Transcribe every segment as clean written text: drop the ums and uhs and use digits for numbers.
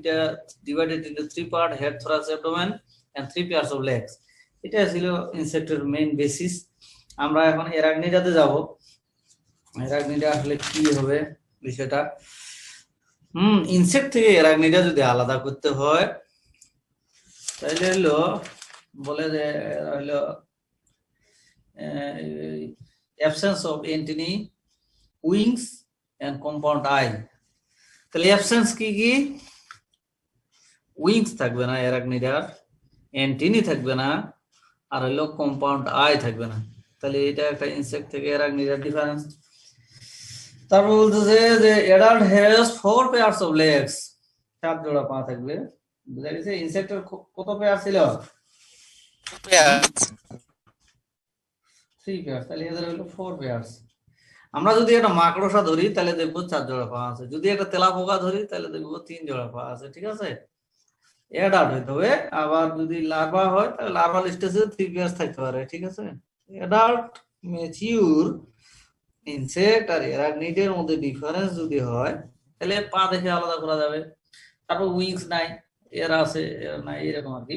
তিনটা divided into 3 part, head, thorax, abdomen and 3 pairs of legs. এটা ছিল ইনসেক্টের main basis. আমরা এখন অ্যারাকনিডাতে যাব। অ্যারাকনিডা আসলে কি হবে বিষয়টা, ইনসেক্ট থেকে অ্যারাকনিডা যদি আলাদা করতে হয় তাহলে হলো বলে যে হলো absence of antennae, wings and compound eye. তাহলে অ্যাবসেন্স কি কি? উইংস থাকবে না অ্যারাকনিডার, অ্যান্টেনি থাকবে না, আর হলো কম্পাউন্ড আই থাকবে না। তাহলে এটা একটা ইনসেক্ট থেকে অ্যারাকনিডার ডিফারেন্স। তারপর বলতেছে যে adult has 4 pairs of legs, 4 জোড়া পা থাকবে। বুঝা গেছে? ইনসেক্টের কত পেয়ার ছিল? 3 pairs। তাহলে এদের হলো 4 pairs। আমরা যদি একটা মাকড়সা ধরি তাহলে দেখবো 4 জোড়া পা আছে, যদি একটা তেলাপোকা ধরি তাহলে দেখবো 3 জোড়া পা আছে। ঠিক আছে, অ্যাডাল্ট হইতে হবে। আবার যদি লার্ভা হয় তাহলে লার্ভাল স্টেজে 3 pairs থাকতে পারে। ঠিক আছে, অ্যাডাল্ট, ম্যাচিউর ইনসেক্ট আর অ্যারাকনিডের মধ্যে ডিফারেন্স যদি হয় তাহলে পা দেখে আলাদা করা যাবে। তারপর উইংস নাই, এর আছে, এর নাই, এরকম আর কি।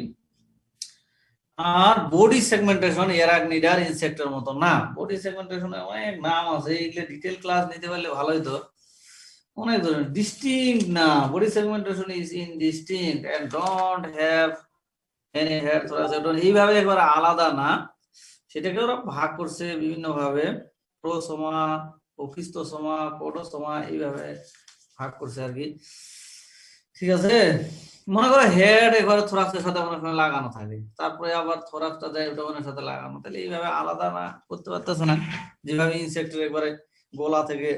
আর বডি সেগমেন্টেশন অ্যারাকনিডার ইনসেক্টের মতো না। বডি সেগমেন্টেশনে অনেক নাম আছে, এগুলো ডিটেইল ক্লাস নিতে পারলে ভালো হতো। অনেক ধরনের ডিস্টিংক্ট না, body segmentation is indistinct and don't have any head, thorax, abdomen, এইভাবে একবার আলাদা না। সেটাকে ওরা ভাগ করছে বিভিন্ন ভাবে, প্রোসোমা, ওফিস্তোসোমা, পোডোসোমা, এইভাবে ভাগ করছে আর কি। ঠিক আছে, মনে করো হেড একবার থোরাক্সের সাথে মনে করেন লাগানো থাকে, তারপরে আবার থোরাক্সটা যায় অ্যাবডোমেনের সাথে লাগানো, তাহলে এইভাবে আলাদা না করতে পারতেছে না। যেভাবে ইনসেক্টের একবারে গলা থেকে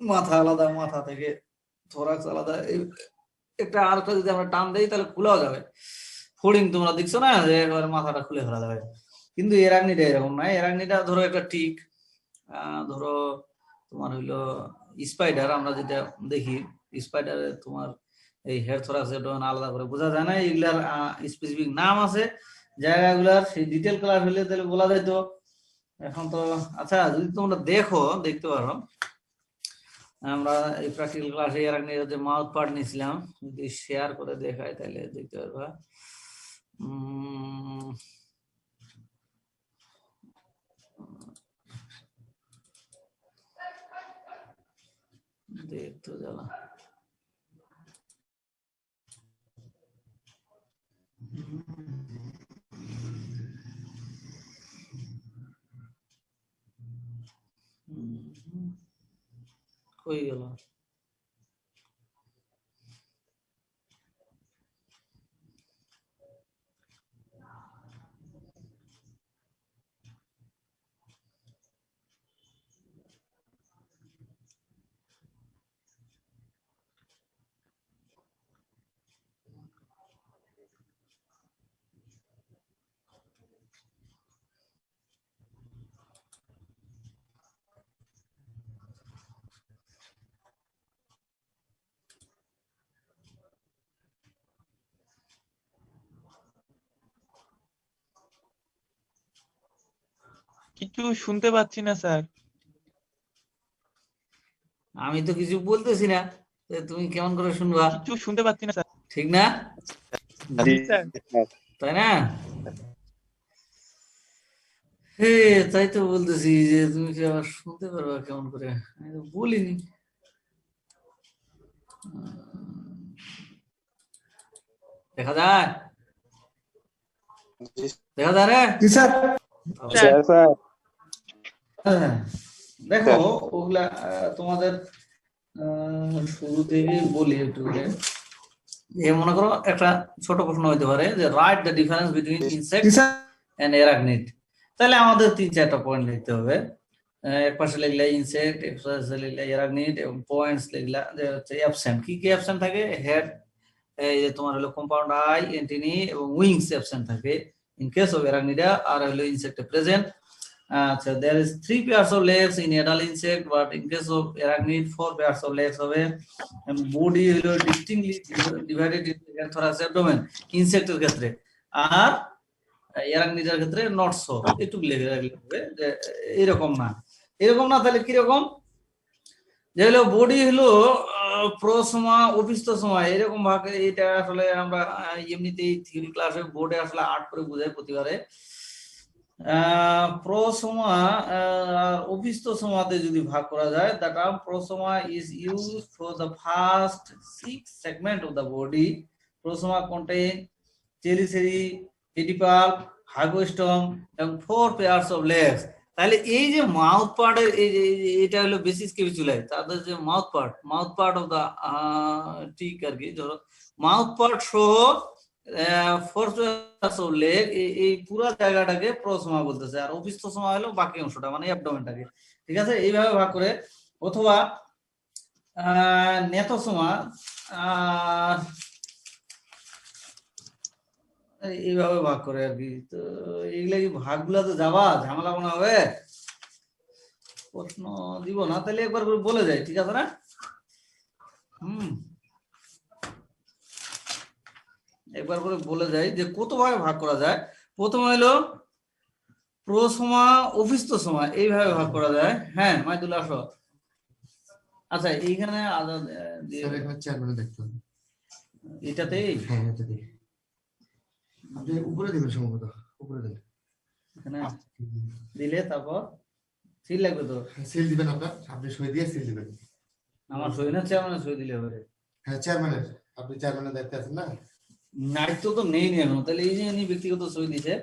মাথা আলাদা, মাথা থেকে থোরাক্স আলাদা, একটা আরেকটা যদি আমরা টান দেই তাহলে খোলাও যাবে। ফোল্ডিং তোমরা দেখছো না, যে একবারে মাথাটা খুলে ফেলা যাবে। কিন্তু অ্যারাকনিডা এরকম না। অ্যারাকনিডা ধরো একটা টিক, ধরো তোমার হইলো স্পাইডার, আমরা যেটা দেখি স্পাইডারে তোমার এই হেড, থোরাক্স, অ্যাবডোমেন আলাদা করে বোঝা যায় না। এগুলার স্পেসিফিক নাম আছে, জায়গাগুলার সেই ডিটেল ক্লাস হইলে তাহলে বলা যেত। এখন তো আচ্ছা, যদি তোমরা দেখতে পারো, আমরা এই প্র্যাকটিক্যাল ক্লাসে অ্যারাকনিডা যে মাউথ পার্ট নিয়েছিলাম, যদি শেয়ার করে দেখাই তাহলে দেখতে পারবা। দেখতে জ্বালা, কই গেল? কিছু শুনতে পাচ্ছি না স্যার। আমি তো কিছু বলতেছি না, তুমি কেমন করে শুনবা? কিছু শুনতে পাচ্ছি না স্যার। ঠিক না? জি স্যার। তাই না? হে, তাই তো বলতেছি যে তুমি কি আবার শুনতে পারবা কেমন করে? আমি তো বলিনি। দেখা যায়? দেখা যায় রে? হ্যাঁ, দেখো ওগুলা তোমাদের শুরু থেকে বলি একটু করে। মনে করো একটা ছোট প্রশ্ন হইতে পারে যে write the difference between insect and arachnid. তাহলে আমাদের 3-4টা পয়েন্ট লিখতে হবে। এক পাশে লিখলে ইনসেক্ট, এক পাশে লিখলে অ্যারাকনিড, এবং পয়েন্টস লিখলা যে হচ্ছে অ্যাবসেন্ট। কি কি অ্যাবসেন্ট থাকে? হেড, এই যে তোমার হলো কম্পাউন্ড আই, অ্যান্টেনি এবং উইংস অ্যাবসেন্ট থাকে ইন কেস অফ অ্যারাকনিডা, আর হলো ইনসেক্টে প্রেজেন্ট। আচ্ছা, there is 3 pairs of legs in adult insect, but in case of arachnid 4 pairs of legs হবে, and body হলো distinctly divided into head, thorax, abdomen ইনসেক্টের ক্ষেত্রে, আর অ্যারাকনিডের ক্ষেত্রে not so. একটু লিখে রাখলে হবে যে এরকম না, এরকম না। তাহলে কি রকম? যে হলো বডি হলো প্রোসমা ওপিস্তোসমা এরকম ভাবে, এটা আসলে আমরা এমনিতেই থিওরি ক্লাসে বোর্ডে আসলে 8 করে বোঝাই প্রতিবারে। প্রোসমা আর ওপিস্তোসোমাতে যদি ভাগ করা যায়, the term prosoma is used for the first 6 segment of the body. Prosoma contain cheliceri, pedipalp, hypostome এবং 4 pairs of legs. তাহলে এই যে মাউথ পার্টের এটা হলো বেসিস কেভিচুলাই, তাদের যে মাউথ পার্ট অফ দা ঠিক আর কি, ধরো মাউথ পার্ট সহ 4 pairs of leg, এই পুরো জায়গাটাকে প্রোসমা বলতেছে। আর ওপিস্তোসমা হলো বাকি অংশটা, মানে অ্যাবডোমেনটাকে। ঠিক আছে, এইভাবে ভাগ করে। অথবা নেথোসমা এইভাবে ভাগ করে আর কি। তো এইগুলা কি ভাগগুলা তো যাবা ঝামেলা মনে হবে, প্রশ্ন দিব না, তাহলে একবার করে বলে যাই, ঠিক আছে না? একবার করে বলে যাই যে কত ভাগে ভাগ করা যায়। প্রথমে হলো প্রোসমা ওপিস্তোসমা, এইভাবে ভাগ করা যায়। হ্যাঁ মাইদুল আসো। আচ্ছা এইখানে এটাতেই উপরে দিবেন, সম্ভবত উপরে দেন, এখানে দিলে তারপর সিল লাগবে তো। সিল দিবেন, আপনি সই দিয়ে সিল দিবেন। আমার সই না, চেয়ারম্যানের সই দিলে হবে। হ্যাঁ চেয়ারম্যানের, আপনি চেয়ারম্যানের দায়িত্বে আছেন না? দায়িত্ব তো নেই নি এখন, তাহলে এই যে উনি ব্যক্তিগত সই দিছে।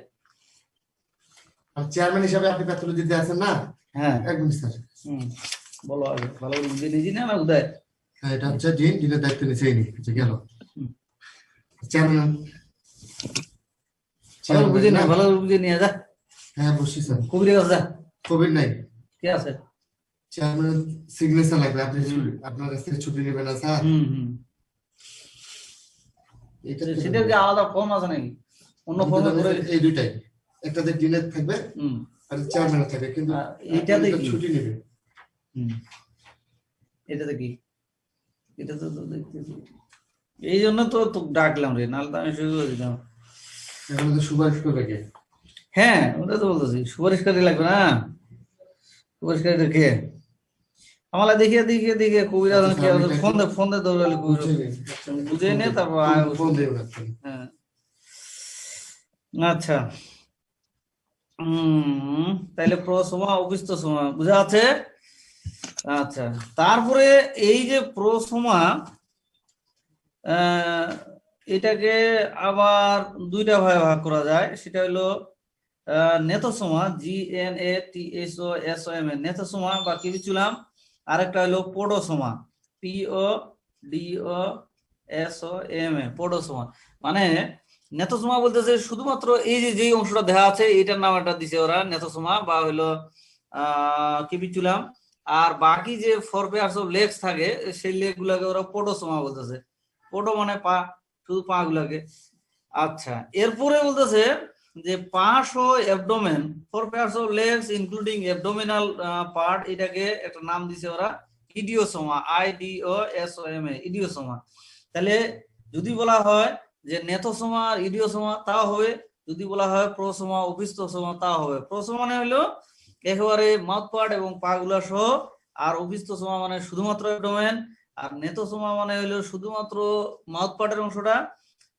আর চেয়ারম্যান হিসাবে আপনি প্যাথোলজিতে আছেন না? হ্যাঁ একদম স্যার। বলো আগে, ভালো করে বুঝে নিয়েছি না উদয়? হ্যাঁ এটা হচ্ছে ডিনের দায়িত্ব নিয়েছে, এই নিয়ে গেল চেয়ারম্যান। বুঝে না, ভালো করে বুঝে নিয়ে যা। হ্যাঁ বসি স্যার। কবির কাছে যা। কোভিড নাই, কে আছে? চেয়ারম্যান সিগনেচার লাগবে, আপনি আপনার কাছ থেকে ছুটি নেবেন না স্যার? সেটার কি আলাদা ফর্ম আছে নাকি? অন্য ফর্মে করে এই দুইটাই, একটাতে ডিনের থাকবে আর চেয়ারম্যানের থাকবে, কিন্তু এইটাতে কি ছুটি নেবে। এটাতে কি? এটা তো দেখতেছি, এই জন্য তো ডাকলাম রে, নাহলে তো আমি শুরু করে দিতাম। এখন তো সুপারিশ করবে কে? হ্যাঁ ওটা তো বলতেছি, সুপারিশকারী লাগবে না? সুপারিশকারী কে? আমালা দেখিয়ে কবিরা ফোন দে দৌড়ালে কবিরা বুঝে নে, তারপর হ্যাঁ আচ্ছা। তাহলে প্রোসমা ওপিস্তোসমা বুঝা আছে। আচ্ছা তারপরে এই যে প্রোসমা, এটাকে আবার দুইটা ভাগে ভাগ করা যায়। সেটা হলো নেথোসমা, GNATHOSOM, নেথোসমা বা কিবিচুলাম। আরেকটা হলো পোডোসমা, PODOSOM, পোডোসমা। মানে নেথোসমা বলতেছে শুধুমাত্র এই যে যেই অংশটা দেখা আছে এটার নাম একটা দিছে ওরা, নেথোসমা বা হলো কিবিচুলাম। আর বাকি যে 4 pairs of legs থাকে সেই লেগ গুলাকে ওরা পোডোসমা বলতেছে। পোডো মানে পা, শুধু পা গুলাকে। আচ্ছা এরপরে বলতেছে যে পাশ ও abdomen, 4 pairs of legs including abdominal part, এটাকে একটা নাম দিছে ওরা ইডিওসোমা, IDOSOMA, ইডিওসোমা। তাহলে যদি বলা হয় যে নেথোসমা আর ইডিওসোমা তাও হবে, যদি বলা হয় প্রোসমা ওপিস্তোসমা তাও হবে। প্রোসমা মানে হলো একেবারে মাউথ পার্ট এবং পা গুলা সহ, আর ওপিস্তোসমা মানে শুধুমাত্র অ্যাবডোমেন, আর নেথোসমা মানে হলো শুধুমাত্র মাউথ পার্টের অংশটা,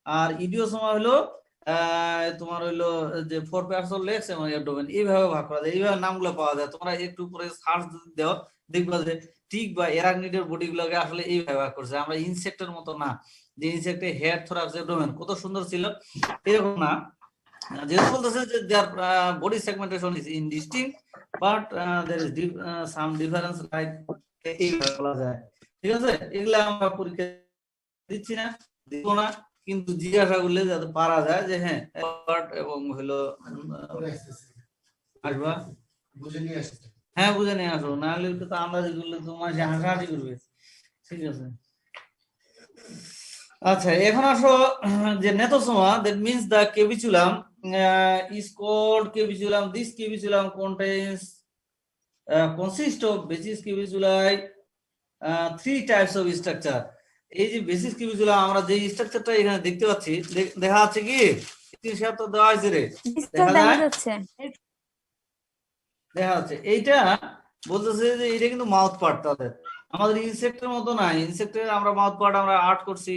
আর ইডিওসোমা হলো তোমার হইলো যে 4 pairs of legs এবং অ্যাবডোমেন। এইভাবে ভাগ করা যায়, এইভাবে নামগুলো পাওয়া যায়। তোমরা একটু পরে সার্চ দাও, দেখবা যে ঠিক বা এরাকনিডের বডি গুলোকে আসলে এইভাবে ভাগ করছে। আমরা ইনসেক্টের মতো না, যে ইনসেক্টে হেড, থোরাক্স, অ্যাবডোমেন কত সুন্দর ছিল, এরকম না। যেহেতু বলতেছে যে their body segmentation is indistinct but there is some difference, like এইভাবে বলা যায়। ঠিক আছে, এগুলা আমরা পরীক্ষা দিচ্ছি না, দিব না, কিন্তু জিজ্ঞাসা করলে যাতে পারা যায় যে হ্যাঁ এবং হলো আসবা বুঝে নিয়ে আসতে। হ্যাঁ বুঝে নিয়ে আসো, না হলে তো আন্দাজি করলে তোমার হাসাহাসি করবে। ঠিক আছে আচ্ছা এখন আসো যে নেথোসমা, that means the capitulum is called capitulum. This capitulum consists of basis capituli, 3 types of structure. এই যে বেসিস কিউবিকুলাম আমরা যে স্ট্রাকচারটা এখানে দেখতে পাচ্ছি, দেখা আছে কি? স্ক্রিনশট তো দেওয়া আছে রে, দেখা যাচ্ছে। এইটা বলতেছে যে এটা কিন্তু মাউথ পার্ট তাদের, আমাদের ইনসেক্টের মতো না, ইনসেক্টের আমরা মাউথ পার্ট আমরা আর্ট করছি,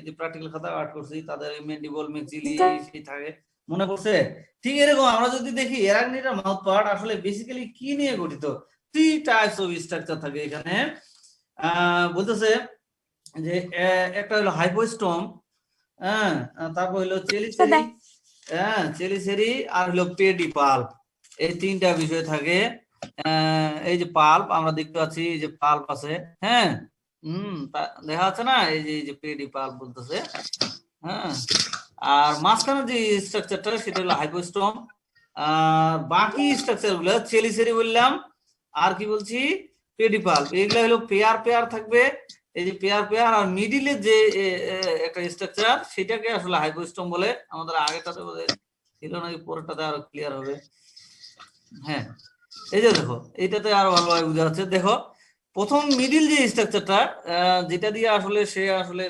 এই প্র্যাকটিক্যাল খাতা আর্ট করছি, তাদের ম্যান্ডিবল ম্যাক্সিলি সেই থাকে, মনে পড়ছে? ঠিক এরকম আমরা যদি দেখি অ্যারাকনিডের মাউথ পার্ট আসলে বেসিক্যালি কি নিয়ে গঠিত, 3 টাইপস অফ স্ট্রাকচার থাকে এখানে। বলতেছে যে একটা হলো হাইপোস্টম, হ্যাঁ, তারপর হলো চেলিসেরি, হ্যাঁ চেলিসেরি, আর হলো পেডিপাল্প, এই 3টা বিষয় থাকে। এই যে পাল্প আমরা দেখতে পাচ্ছি, এই যে পাল্প আছে, হ্যাঁ, দেখা যাচ্ছে না, এই যে পেডিপাল্প বলতেছে, হ্যাঁ। আর মাঝখানে যে স্ট্রাকচারটা সেটা হলো হাইপোস্টম, আর বাকি স্ট্রাকচার গুলো চেলিসেরি বললাম, আর কি বলছি, পেডিপাল্প, এগুলো হলো পেয়ার পেয়ার থাকবে, এই যে পেয়ার পেয়ার, আর মিডিলে যে একটা স্ট্রাকচার সেটাকে আসলে হাইপোস্টম বলে। আমাদের আগেটাতে ছিল নাকি, পরেরটাতে আরো ক্লিয়ার হবে। হ্যাঁ, এই যে দেখো এইটাতে আরো ভালোভাবে বোঝা যাচ্ছে। দেখো প্রথম মিডিল যে স্ট্রাকচারটা, যেটা দিয়ে আসলে সে আসলে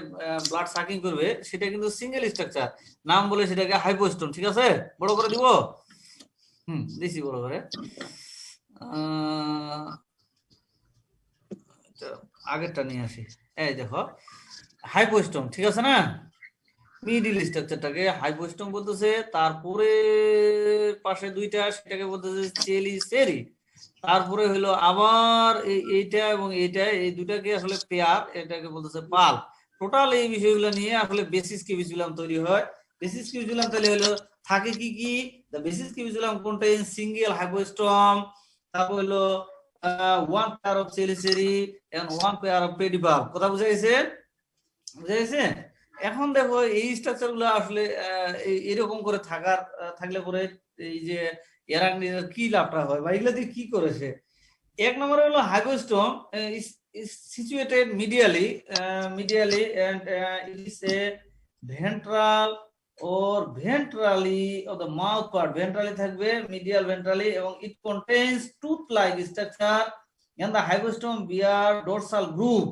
ব্লাড সাকিং করবে, সেটা কিন্তু সিঙ্গেল স্ট্রাকচার, নাম বলে সেটাকে হাইপোস্টম। ঠিক আছে, বড় করে দিব, দিছি বড় করে। আগেরটা নিয়ে আসি, এই দেখো হাইপোস্টম, ঠিক আছে না, মিডিল স্ট্রাকচারটাকে হাইপোস্টম বলতেছে, তারপরে পাশে দুইটা সেটাকে বলতেছে চেলিসেরি, তারপরে হলো আবার এইটা এবং এইটা, এই দুটাকে আসলে পেয়ার, এটাকে বলতেছে পাল্প। টোটাল এই বিষয়গুলো নিয়ে আসলে বেসিস কিউবিজুলাম তৈরি হয়। বেসিস কিউবিজুলাম তাহলে হলো থাকে কি কি, the basis capituli contain single hypostome, তারপর হলো one pair of chelicerae and one pair of pedipalp. কথা বুঝা গেছে? বুঝা গেছে? এখন দেখো এই স্ট্রাকচার গুলো আসলে এরকম করে থাকলে পরে এই যে অ্যারাকনিডের কি লাভটা হয় বা এগুলো দিয়ে কি করেছে। এক নম্বরে হলো hypostome situated medially and it is a ventral or ventrally of the mouth part, ventrally থাকবে, medial ventrally, এবং it contains tooth like structure and the hypostome bear dorsal groove।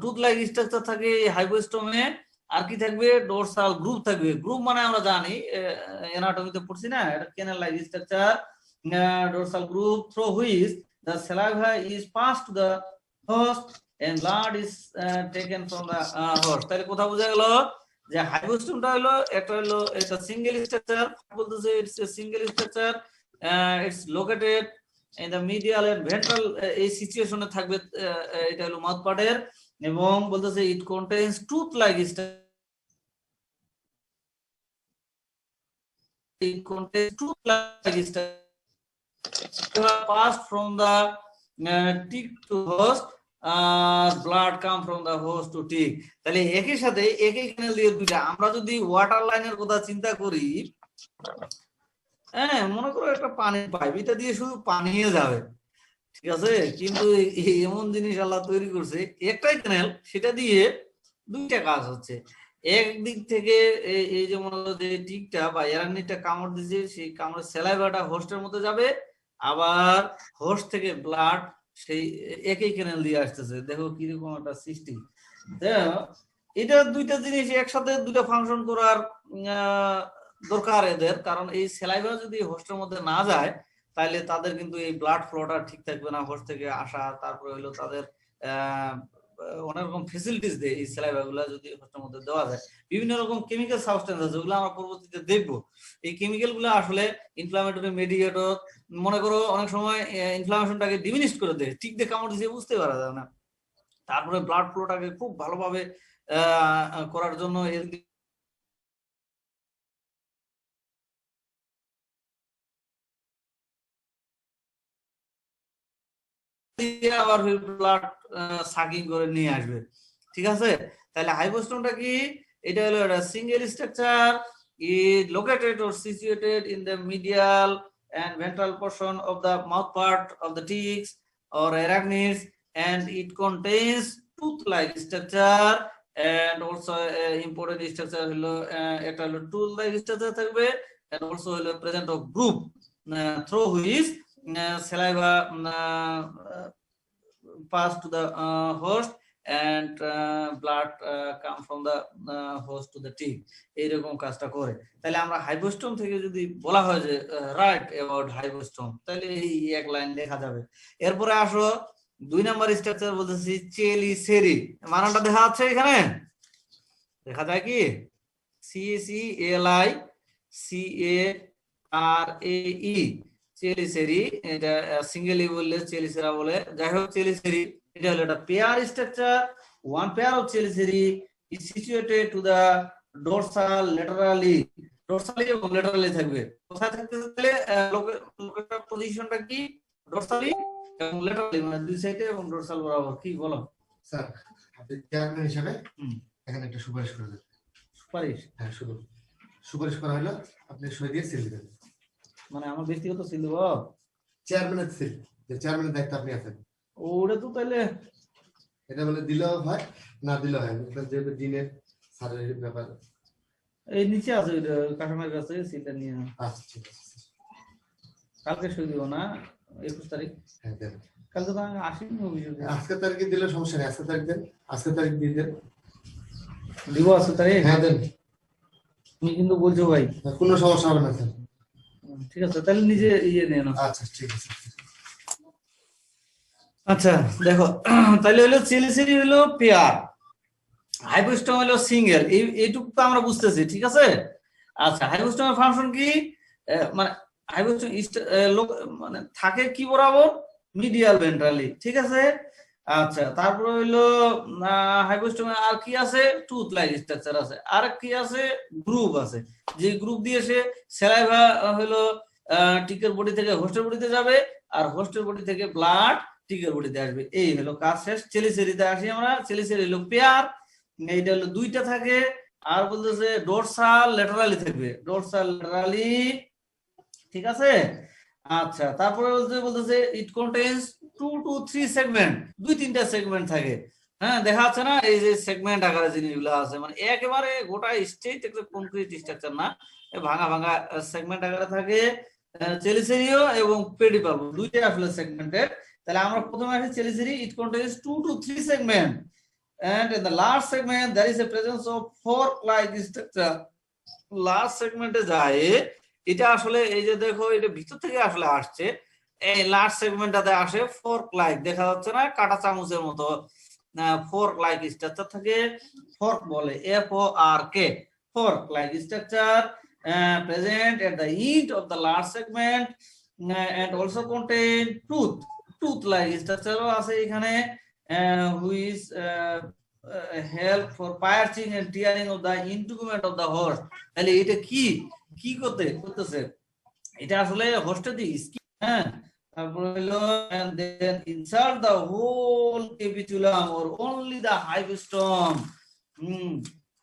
Tooth like structure থাকে হাইপোস্টমে, আর কি থাকবে, dorsal group থাকবে। Group মানে আমরা জানি অ্যানাটমিতে পড়ছি না, এটা canal like structure, dorsal groove through which the saliva is passed to the host and blood is taken from the host। তাহলে কোথাও বোঝা গেল যে হাইপোস্টমটা হলো একটা সিঙ্গেল স্ট্রাকচার, বলতেছে it's a single structure, it's located in the medial and ventral, এই সিচুয়েশনে থাকবে, এটা হলো মাউথ পার্টের, এবং বলতেছে it contains tooth like passed from the tick to host, blood come from the host to tick। তাহলে একই সাথে একই ক্যানেল দিয়ে দুইটা। আমরা যদি ওয়াটার লাইনের কথা চিন্তা করি, হ্যাঁ, মনে করো একটা পানির পাইপ, এটা দিয়ে শুধু পানিয়ে যাবে, ঠিক আছে, কিন্তু এমন জিনিস আল্লাহ তৈরি করছে, একটাই ক্যানেল, সেটা দিয়ে দুইটা কাজ হচ্ছে। একদিক থেকে এই যে মনে করো যে টিকটা বা অ্যারাকনিডটা কামড় দিচ্ছে, সেই কামড়ের স্যালাইভাটা হোস্টের মধ্যে যাবে, আবার হোস্ট থেকে ব্লাড সেই একই ক্যানেল দিয়ে আসতেছে। দেখো কিরকম একটা সৃষ্টি। এটা দুইটা জিনিস একসাথে দুইটা ফাংশন করার দরকার এদের, কারণ এই স্যালাইভা যদি হোস্টের মধ্যে না যায় তাহলে তাদের কিন্তু এই ব্লাড ফ্লোটা ঠিক থাকবে না, হোস্ট থেকে আসা, তারপরে হলো তাদের অনেক রকম ফেসিলিটিস দেয় এই স্যালাইভা গুলা যদি হোস্টের মধ্যে দেওয়া যায়। বিভিন্ন রকম কেমিক্যাল সাবস্টেন্স আছে, যেগুলো আমরা পরবর্তীতে দেখবো। এই কেমিক্যাল গুলো আসলে ইনফ্লামেটরি মেডিকেটর, মনে করো অনেক সময় ইনফ্লামেশনটাকে ডিমিনিশ করে দেয়, ঠিক দেখে কামড় দিয়ে বুঝতে পারা যায় না। তারপরে ব্লাড ফ্লোটাকে খুব ভালোভাবে করার জন্য এর আবার ব্লাড সাকিং করে নিয়ে আসবে, ঠিক আছে। তাহলে হাইপোস্টমটা কি, এটা হলো একটা single structure, is located or situated in the medial and ventral portion of the mouth part of the ticks or arachnids, and it contains tooth-like structure, and also important structure হলো একটা হলো tool-like structure থাকবে, and also হলো present of groove through which saliva pass to the host and blood come from the host to the tick। এইরকম কাজটা করে। তাহলে আমরা হাইপোস্টম থেকে যদি বলা হয় যে রাইট অ্যাবাউট হাইপোস্টম, তাহলে এই এক লাইন লেখা যাবে। এরপরে আসো 2 নাম্বার স্ট্রাকচার বলতেছি চেলিসেরি, মানানটা দেখা যাচ্ছে এখানে, দেখা যায় কি CELI চেলিসেরি, এটা সিঙ্গেলি বললে চেলিসেরা বলে, যাই হোক চেলিসেরি এটা হলো একটা pair structure. One pair of chelicerae is situated to the dorsal laterally, dorsally এবং ল্যাটারালি থাকবে। কোথায় থাকতে তাহলে লোকেটার পজিশনটা কি ডোরসালি এবং ল্যাটারালি, মানে দুই সাইডে এবং ডোরসাল বরাবর। কি বলো স্যার আপনি চেয়ারম্যান হিসাবে হুম, এখানে একটা সুপারিশ করে দেন। সুপারিশ হ্যাঁ, শুধু সুপারিশ করা হলো, আপনি সই দিয়ে সিল দিবেন। মানে আমার ব্যক্তিগত ছিল চেয়ারম্যানের সিল, যে চেয়ারম্যানের দায়িত্ব আপনি আছেন। ওটা তো তাহলে এটা বলে দিলেও হয়, না দিলেও হয়, যেহেতু দিনের স্যারের ব্যাপার। এই নিচে আছে, ওইটা কাস্টমারের কাছে সিলটা নিয়ে নাও। আচ্ছা ঠিক আছে স্যার। কালকে সই দিব না 21 তারিখ, হ্যাঁ দেন। কালকে তো আমি আসিনি অভিযোগ আজকে তারিখে দিলে সমস্যা নেই, আজকে তারিখ দেন, আজকে তারিখ দিয়ে দেন। দিব, আছে তারিখ। হ্যাঁ দেন, তুমি কিন্তু বলছো ভাই। কোনো সমস্যা হবে না স্যার। ঠিক আছে, তাহলে নিজে ইয়ে নিয়ে নাও। আচ্ছা ঠিক আছে। আচ্ছা দেখো, তাহলে হলো চেলিসেরি হলো পেয়ার, হাইপোস্টম হলো সিঙ্গেল, এইটুকু তো আমরা বুঝতেছি, ঠিক আছে। আচ্ছা হাইপোস্টমের ফাংশন কি, মানে হাইপোস্টম মানে থাকে কি বরাবর, মিডিয়াল ভেন্ট্রালি, ঠিক আছে। আচ্ছা তারপরে হইলো হাইপোস্টমে আর কি আছে, টুথ লাইক স্ট্রাকচার আছে, আর কি আছে, গ্রুপ আছে, যে গ্রুপ দিয়ে সে স্যালাইভা হলো টিকের বডি থেকে হোস্টের বডিতে যাবে, আর হোস্টের বডি থেকে ব্লাড টিকের বডিতে আসবে। এই হলো কাজ শেষ। চেলিসেরিতে আসি আমরা, চেলিসেরি হলো পেয়ার, এইটা হলো দুইটা থাকে, আর বলতেছে ডোরসাল ল্যাটারালি থাকবে, ডোরসাল ল্যাটারালি, ঠিক আছে। আচ্ছা তারপরে বলতেছে it contains 2 to 3 segment, 2-3টা segment থাকে। হ্যাঁ দেখা যাচ্ছে না, এই যে সেগমেন্ট আকারে জিনিসগুলো আছে, মানে একেবারে গোটা স্ট্রেট একটা কংক্রিট স্ট্রাকচার না, ভাঙা ভাঙা সেগমেন্ট আকারে থাকে। চেলিসেরিও এবং পেডিপালভ দুইটাই আসলে সেগমেন্টেড। তাহলে আমরা প্রথমে আসি chelicerae, it contains 2 to 3 segment, and in the last segment there is a presence of fork like structure. Last সেগমেন্টে যায়, এটা আসলে এই যে দেখো এটা ভিতর থেকে আসলে আসছে, এই লাস্ট সেগমেন্টটাতে আসে ফোর্ক লাইক, দেখা যাচ্ছে না কাটা চামচের মতো ফোর্ক লাইক স্ট্রাকচার থাকে, ফোর্ক বলে FORK, fork like structure present at the end of the last segment, and also contain tooth like স্ট্রাকচারও আছে এখানে, which help for piercing and tearing of the integument of the host. তাহলে এটা কি কি করতেছে, এটা আসলে হোস্টের দি স্কিন, হ্যাঁ। তারপর হলো and then insert the whole capitulum or only the hypostome,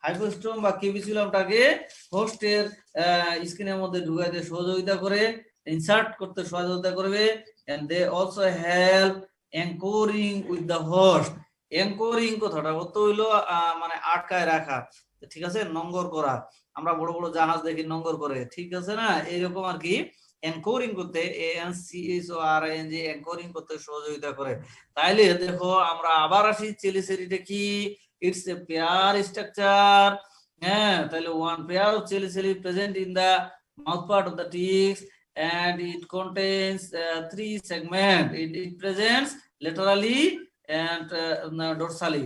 হাইপোস্টোম বা কেভিচুলামটাকে হোস্টের স্কিনের মধ্যে ঢুকাইতে সহযোগিতা করে, ইনসার্ট করতে সহযোগিতা করবে, and they also help anchoring with the host. Anchoring কথাটা অর্থ হইলো মানে আটকায় রাখা, ঠিক আছে, নঙ্গর করা, আমরা বড় বড় জাহাজ দেখি নঙ্গর করে, ঠিক আছে না, এইরকম আর কি অ্যাঙ্করিং করতে, ANCHORING অ্যাঙ্করিং করতে সহযোগিতা করে। তাইলে দেখো আমরা আবার আসি চেলিসেরিটা কি, ইটস এ পেয়ার স্ট্রাকচার, হ্যাঁ। তাহলে one pair of chelicerae present in the mouth part of the ticks, and it contains 3 segments. It presents laterally and dorsally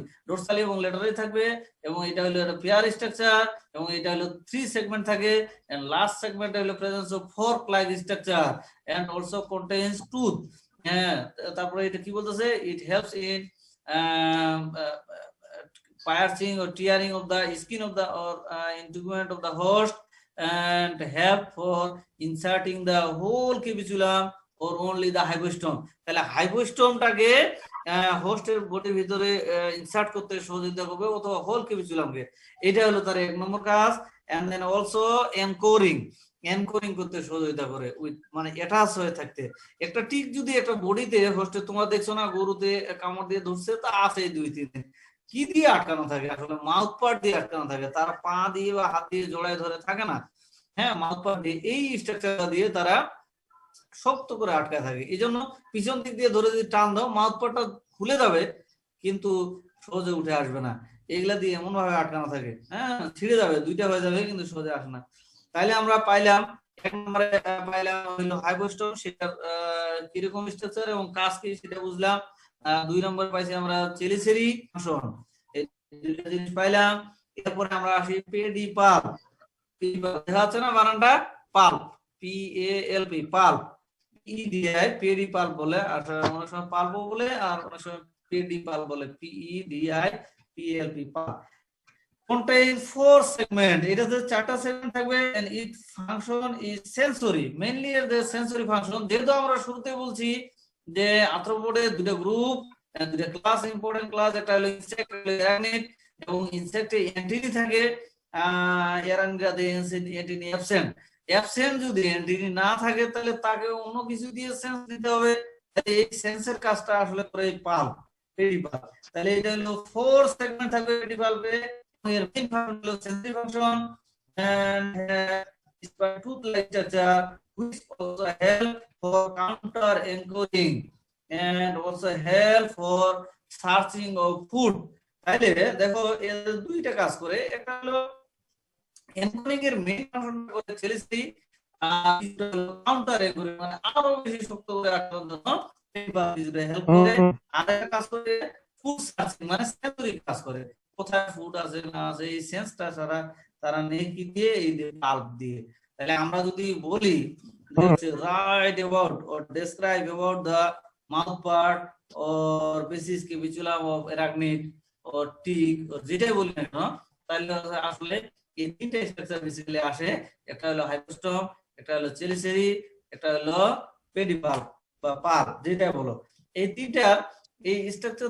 এবং laterally থাকবে, এবং এটা হলো একটা পেয়ার স্ট্রাকচার, এবং এটা হলো 3 সেগমেন্ট থাকে, and last segment হলো presence of fork like structure and also contains tooth, হ্যাঁ। তারপরে এটা কি বলতেছে, it helps in piercing or tearing of the skin of the or integument of the host, and help for inserting the whole capitulum or only the hypostome. তাহলে হাইপোস্টোমটাকে হোস্টের বডির ভিতরে insert করতে সহযোগিতা করবে, অথবা হোল ক্যাপিচুলামকে, এটা হলো তার 1 নম্বর কাজ। এন্ড দেন অলসো অ্যাঙ্করিং করতে সহযোগিতা করে, উইথ মানে অ্যাটাচ হয়ে থাকতে। একটা টিক যদি একটা বডিতে হোস্টে, তোমরা দেখছো না গরুতে কামড় দিয়ে ধরছে, তা আছে 2-3 দিন, কি দিয়ে আটকানো থাকে, আসলে মাউথ পার্ট দিয়ে আটকানো থাকে, তার পা দিয়ে বা হাত দিয়ে জড়ায় ধরে থাকে না, হ্যাঁ, মাউথ পার্ট দিয়ে, এই স্ট্রাকচার দিয়ে তারা শক্ত করে আটকায় থাকে। এই জন্য পিছন দিক দিয়ে ধরে যদি টান দাও, মাউথ পার্টটা খুলে যাবে কিন্তু সহজে উঠে আসবে না, এগুলা দিয়ে এমন ভাবে আটকানো থাকে, হ্যাঁ, ছিঁড়ে যাবে, দুইটা হয়ে যাবে কিন্তু সহজে আসে না। তাইলে আমরা পাইলাম 1 নম্বরে পাইলাম হলো হাইপোস্টোম, সেটার কিরকম স্ট্রাকচার এবং কাজ কি সেটা বুঝলাম। 2 নম্বরে পাইছি আমরা চেলিসেরি ফাংশন, এই দুইটা জিনিস পাইলাম। এরপরে আমরা আসি পেডিপাল। দেখা যাচ্ছে না বানানটা? পাল্প, PALP, পাল্প, ই দিয়ে পেডিপাল বলে, আর অনেক সময় পাল্প বলে, আর অনেক সময় পেডিপাল বলে, PEDIPALP, পাল্প। contain 4 segment, এটাতে 4টা সেগমেন্ট থাকবে and its function is sensory, mainly the sensory function। যেহেতু আমরা শুরুতে বলছি যে আর্থ্রোপোডে দুটো গ্রুপ, দুটো ক্লাস, ইম্পর্টেন্ট ক্লাস, একটা হলো ইনসেক্ট, অ্যারাকনিড, এবং ইনসেক্টে অ্যান্টিনি থাকে, অ্যারাকনিডে অ্যান্টিনি অ্যাবসেন্ট। যদি অ্যান্টিনি না থাকে তাহলে তাকে অন্য কিছু দিয়ে সেন্স দিতে হবে, এই সেন্সের কাজটা আসলে করে পাল্প, পেডিপাল। তাহলে এটা হলো 4 সেগমেন্ট থাকবে পেডিপালপে। Your main function is sensory function and is by tooth-like structure, which also help for counter encoding and also help for searching of food। তাহলে দেখো এর দুইটা কাজ করে, একটা হলো এনকোডিং এর মেইন ফাংশনটা করে ছেলেছি, আর কাউন্টার এনকোডিং মানে আরো বেশি শক্ত করে রাখার জন্য হেল্প করে। আর একটা কাজ করে ফুড সার্চিং মানে সেন্সরি কাজ করে, কোথায় ফুড আছে না আছে এই সেন্সটা তারা নেই কি দিয়ে, এই পাল্প দিয়ে। তাহলে আমরা যদি বলি write about or describe about the mouth part or basis ক্যাভিচুলাম of arachnid or tick or যেটাই বলি না কেন, তাহলে আসলে এই তিনটা স্ট্রাকচার বেসিক্যালি আসে। একটা হলো হাইপোস্টম, একটা হলো চেলিসেরি, একটা হলো পেডিপাল্প বা পাল্প, যেটা বলো। এই তিনটার এই স্ট্রাকচার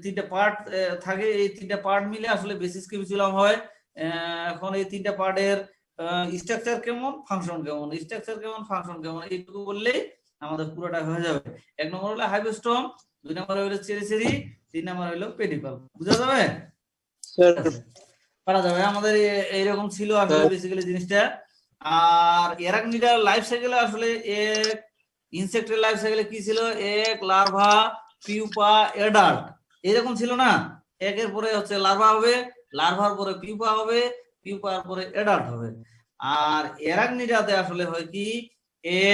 তিনটা পার্ট থাকে, এই তিনটা পার্ট মিলে আসলে বেসিস ক্যাভিচুলাম হয়। এখন এই তিনটা পার্টের স্ট্রাকচার কেমন, ফাংশন কেমন, স্ট্রাকচার কেমন, ফাংশন কেমন, এইটুকু বললেই আমাদের পুরোটা হয়ে যাবে। 1 নম্বর হলো হাইপোস্টম, 2 নম্বর হলো চেলিসেরি, 3 নম্বর হলো পেডিপাল্প। বুঝা যাবে? পারা যাবে। আমাদের এইরকম ছিল আসলে বেসিক্যালি জিনিসটা। আর অ্যারাকনিডার লাইফ সাইকেলে আসলে এক ইনসেক্টের লাইফ সাইকেলে কি ছিল, এক লার্ভা, পিউপা, অ্যাডাল্ট, এরকম ছিল না? একের পরে হচ্ছে লার্ভা হবে, লার্ভার পরে পিউপা হবে, পিউপার পরে অ্যাডাল্ট হবে। আর অ্যারাকনিডাতে আসলে হয় কি,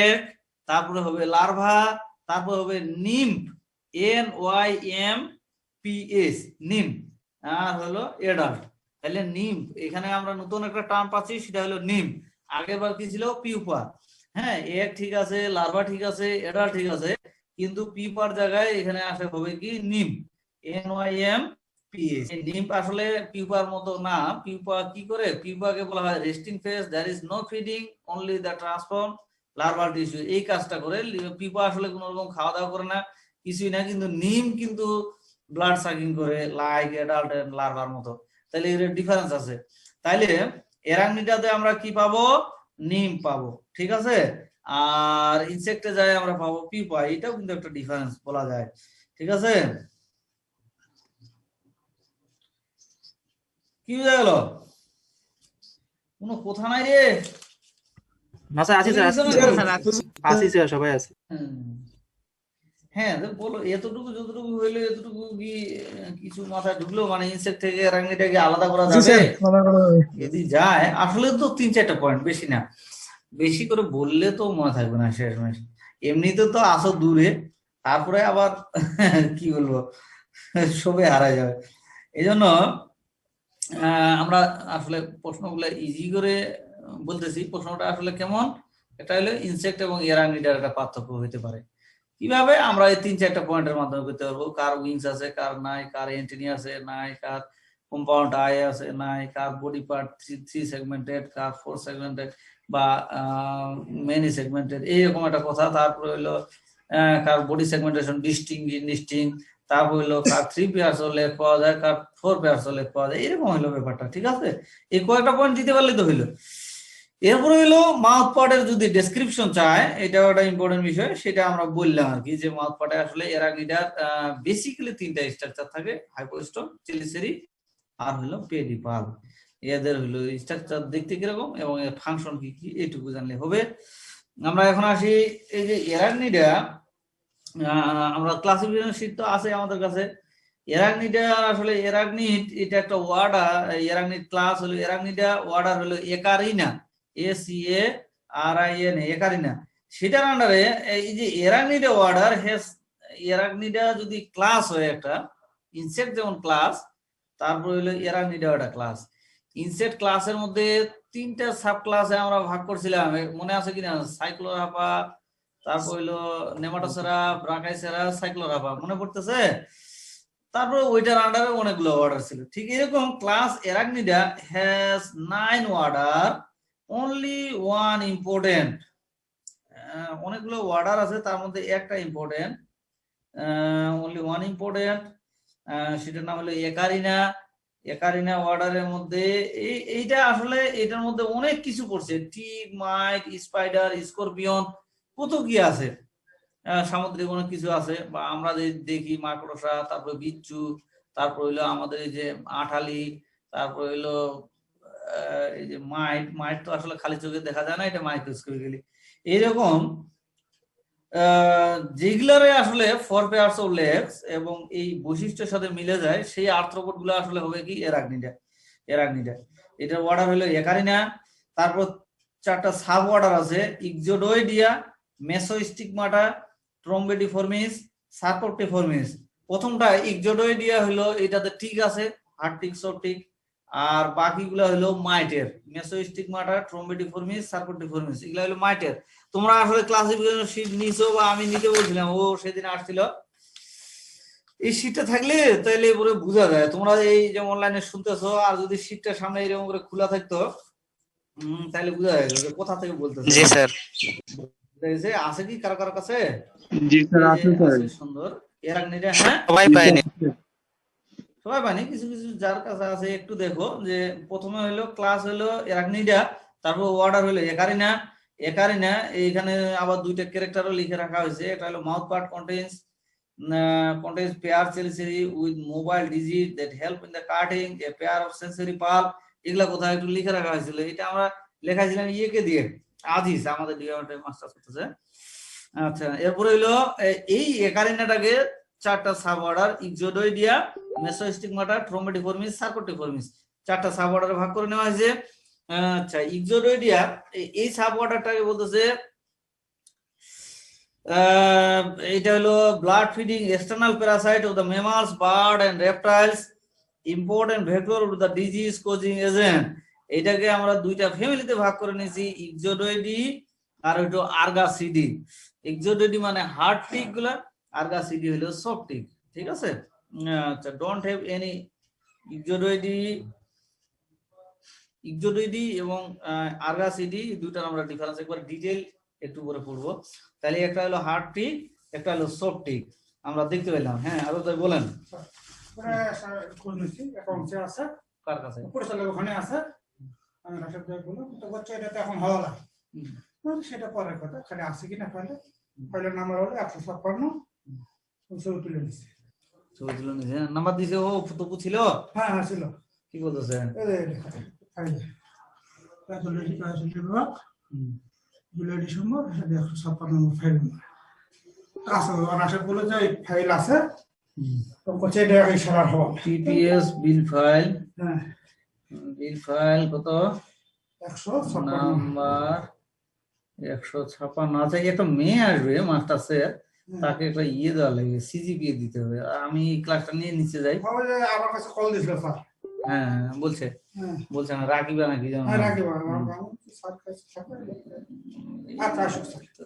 এক, তারপরে হবে লার্ভা, তারপরে হবে নিম্ফ, NYMPS, নিম্ফ, আর হলো অ্যাডাল্ট। তাহলে নিম্ফ, এখানে আমরা নতুন একটা টার্ম পাচ্ছি, সেটা হলো নিম্ফ। আগের বার কি ছিল, পিউপা। হ্যাঁ, এক ঠিক আছে, লার্ভা ঠিক আছে, অ্যাডাল্ট ঠিক আছে, কিন্তু পিউপার জায়গায় এখানে আসে হবে কি নিম্ফ, NYMPS। নিম্ফ আসলে পিউপার মতো না। পিউপা কি করে, পিউপাকে বলা হয় resting phase, there is no feeding, only the transform larval tissue, এই কাজটা করে। পিউপা আসলে কোনো রকম খাওয়া দাওয়া করে না, কিছুই না, কিন্তু নিম কিন্তু ব্লাড সাকিং করে, লাইক অ্যাডাল্ট এন্ড লার্ভার মতো। তাহলে এর ডিফারেন্স আছে। তাইলে অ্যারাকনিডাতে আমরা কি পাবো, নিম পাবো, ঠিক আছে। আর ইনসেক্টে যায় আমরা পাবো পিউপা, এটাও কিন্তু একটা ডিফারেন্স বলা যায়, ঠিক আছে। কি বুঝা গেল? কোনো কথা নাই রে? সবাই আছে। হ্যাঁ বলো, এতটুকু যতটুকু হইলো, এতটুকু কি কিছু মাথায় ঢুকলো, মানে ইনসেক্ট থেকে অ্যারাকনিডাকে আলাদা করা যাবে? যদি যায়, আসলে তো 3-4টা পয়েন্ট, বেশি না। বেশি করে বললে তো মনে থাকবে না শেষমেশ। এমনিতে তো আসো দূরে, তারপরে আবার কি বলবো, সবে হারায় যাবে। এই জন্য আমরা আসলে প্রশ্নগুলো ইজি করে বলতেছি। প্রশ্নটা আসলে কেমন, এটা হলো ইনসেক্ট এবং অ্যারাকনিডার একটা পার্থক্য হতে পারে। কিভাবে আমরা এই 3-4টা পয়েন্টের মাধ্যমে করতে পারবো, কার উইংস আছে কার নাই, কার অ্যান্টেনি আছে নাই, কার কম্পাউন্ড আই আছে নাই, কার বডি পার্ট 3 সেগমেন্টেড, কার 4 সেগমেন্টেড বা মেনি সেগমেন্টেড, এইরকম একটা কথা। তারপরে হইলো কার বডি সেগমেন্টেশন ডিস্টিং, ইনডিস্টিং, তারপর হইলো কার 3 পেয়ার্স ও লেগ পাওয়া যায়, কার 4 পেয়ার্স ও লেগ পাওয়া যায়, এরকম হইলো ব্যাপারটা, ঠিক আছে। এই কয়েকটা পয়েন্ট দিতে পারলে তো হইলো। এরপরে হইলো মাউথ পার্টের যদি ডেসক্রিপশন চায়, এটাও একটা ইম্পর্টেন্ট বিষয়, সেটা আমরা বললাম আর কি, যে মাউথ পার্টে আসলে অ্যারাকনিডার বেসিক্যালি 3টা স্ট্রাকচার থাকে, হাইপোস্টম, চেলিসেরি আর হলো পেডিপাল। এদের হলো স্ট্রাকচার দেখতে কিরকম এবং এর ফাংশন কি কি, এইটুকু জানলে হবে। আমরা এখন আসি, এই যে অ্যারাকনিডা, আমরা ক্লাসিফিকেশন শীট তো আছে আমাদের কাছে। অ্যারাকনিডা আসলে, অ্যারাকনিড এটা একটা ওয়ার্ডার, অ্যারাকনিড ক্লাস হলো অ্যারাকনিডা, ওয়ার্ডার হলো একারিনা, ACARINA, একারিনা। সেটার আন্ডারে এই যে এরাগনিডা অর্ডার হ্যাজ, এরাগনিডা যদি ক্লাস হয় একটা, ইনসেক্ট যেমন ক্লাস, তারপর হইলো এরাগনিডা একটা ক্লাস। ইনসেক্ট ক্লাসের মধ্যে 3টা সাব ক্লাসে আমরা ভাগ করছিলাম, মনে আছে কিনা? সাইক্লোরাপা, তারপর হইলো নেমাটোসেরা, ব্রাকাইসেরা, সাইক্লোরাপা, মনে পড়তেছে? তারপরে ওইটার আন্ডারে অনেকগুলো অর্ডার ছিল। ঠিক এরকম class Arachnida has 9 order, only one important. অনেকগুলো অর্ডার আছে, তার মধ্যে একটা ইম্পর্টেন্ট, অনলি ওয়ান ইম্পর্টেন্ট, সেটার নাম হলো একারিনা। একারিনা অর্ডারের মধ্যে এইটা আসলে এটার মধ্যে অনেক কিছু পড়ছে, টিক, মাইট, স্পাইডার, স্করপিয়ন, কত কি আছে, সামুদ্রিক অনেক কিছু আছে, বা আমরা যে দেখি মাকড়সা, তারপর বিচ্ছু, তারপর হইলো আমাদের এই যে আঠালি, তারপর হইলো এই যে মাইট। মাইট তো আসলে খালি চোখে দেখা যায় না, এটা মাইক্রোস্কোপিক্যালি। এইরকম যেগুলারে আসলে 4 পেয়ারস অফ লেগস এবং এই বৈশিষ্ট্যের সাথে মিলে যায়, সেই আর্থ্রোপড গুলো আসলে হবে কি এরাগনিডা। এরাগনিডা এটার অর্ডার হলো একারিনা। তারপর 4টা সাব অর্ডার আছে, ইক্সোডয়েডিয়া, মেসোস্টিগমাটা, ট্রম্বেটিফর্মিস, সার্কোটিফর্মিস। প্রথমটা ইক্সোডয়েডিয়া হলো, এটাতে টিক আছে, হার্ট টিক, সফট টিক, আর বাকিগুলো হলো মাইটের, মেসোস্টিগমাটা, ট্রম্বেটিফর্মিস, সার্কোটিফর্মিস, এগুলো হলো মাইটের। তোমরা আসলে ক্লাসিফিকেশন শীট নিছো, বা আমি নিতে বলছিলাম, ও সেদিন আসছিল। এই শীটটা থাকলে তাহলে পুরো বোঝা যায়। তোমরা এই যে অনলাইনে শুনতেছো, আর যদি শীটটা সামনে এরকম করে খোলা থাকতো, তাহলে বোঝা যায় যে কোথা থেকে বলতেছে। জি স্যার। আছে কি কারো কারো কাছে? জি স্যার, আছে স্যার। সুন্দর এরাগনিডা। হ্যাঁ, সবাই পায়নি। সবাই পায়নি, কিছু কিছু যার কাছে আছে একটু দেখো। যে প্রথমে হলো ক্লাস হলো এরাগনিডা, তারপর অর্ডার হলো একারিনা। একারিনা এইখানে আবার 2টা ক্যারেক্টারও লিখে রাখা হয়েছে। একটা হলো mouth part contains pair chelicerae with mobile digit that help in the cutting, a pair of sensory pulp। এগুলা কোথায় একটু লিখে রাখা হয়েছিল, এটা আমরা লেখাছিলাম ইয়েকে দিয়ে, আজিজ আমাদের ডিপার্টমেন্টে মাস্টার করতেছে। আচ্ছা, এরপরে হইলো এই একারিনাটাকে 4টা সাব অর্ডার, ইক্সোডয়েডিয়া, মেসোস্টিগমাটা, ট্রম্বেটিফর্মিস, সার্কোটিফর্মিস, 4টা সাব অর্ডারে ভাগ করে নেওয়া হয়েছে। আচ্ছা, ইক্সোডয়েডিয়া এই সাব অর্ডারটাকে বলতেছে এটা হলো blood feeding external parasite of the mammals, bird and reptiles, important vector of the disease causing agent. এটাকে আমরা 2টা ফ্যামিলিতে ভাগ করে নিয়েছি, ইক্সোডয়েডি আর হলো আর্গাসিডি। ইক্সোডয়েডি মানে হার্ড টিক গুলা, আর্গাসিডি হলো সফট টিক। ঠিক আছে? আচ্ছা, ডোন্ট হ্যাভ এনি ইক্সোডয়েডি এবং আর্গাসিডি, দুটার আমরা ডিফারেন্স একবার ডিটেইল একটু করে পড়বো। তাহলে একটা হলো হার্ড টিক, একটা হলো সফট টিক, আমরা দেখতে পেলাম। হ্যাঁ, আরো তাই বলেন। কার কাছে? ওখানে আছে, আমি বললাম তো বাচ্চা, এটা তো এখন হওয়া লাগে, সেটা পরের কথা। খালি আছে কিনা ফাইলের নাম্বার হলো 156, ছবি তুলে নিচ্ছে। ছবি তুলে নিছে, নাম্বার দিছে। ও তবু ছিল। হ্যাঁ হ্যাঁ ছিল। কি বলতেছে? জুলাই ডিসেম্বর 156 নম্বর ফাইল আছে। অনার্সের বলে যে ফাইল আছে, টিপিএস বিল ফাইল। হ্যাঁ, বিল ফাইল কত? 156 নাম্বার 156। আচ্ছা, একটা মেয়ে আসবে মাস্টার স্যার, তাকে একটা ইয়ে দেওয়া লাগবে, সিজিপিএ দিতে হবে। আমি ক্লাসটা নিয়ে নিচে যাই। আমার কাছে কল দিছিল স্যার। হ্যাঁ, বলছে না রাখিবা নাকি জানো?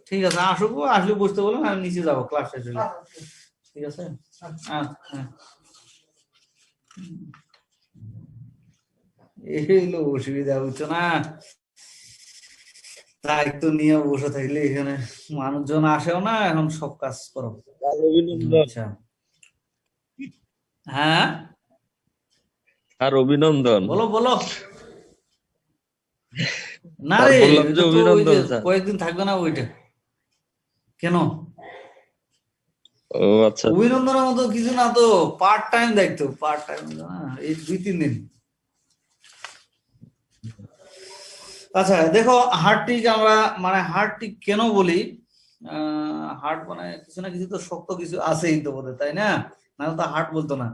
ঠিক আছে, আসুক, আসলে বুঝতে বলুন, আমি নিচে যাবো ক্লাস শেষ হলে। ঠিক আছে? হ্যাঁ, এই হলো অসুবিধা, বুঝছো না? দায়িত্ব নিয়ে বসে থাকলে এখানে মানুষজন আসেও না, এখন সব কাজ করো। আচ্ছা, হ্যাঁ, আর অভিনন্দন। বলো বলো। না রে, কয়েকদিন থাকবে না ওইটা। কেন? ও আচ্ছা, অভিনন্দনের মতো কিছু না তো, পার্ট টাইম দেখতো, পার্ট টাইম এই 2-3 দিন। আচ্ছা, দেখো হার্টটিক আমরা মানে হার্টটিক কেন বলি? হার্ট মানে কিছু না কিছু তো শক্ত কিছু আছেই তো বোধহয়, তাই না? নাহলে তো হার্ট বলতো না।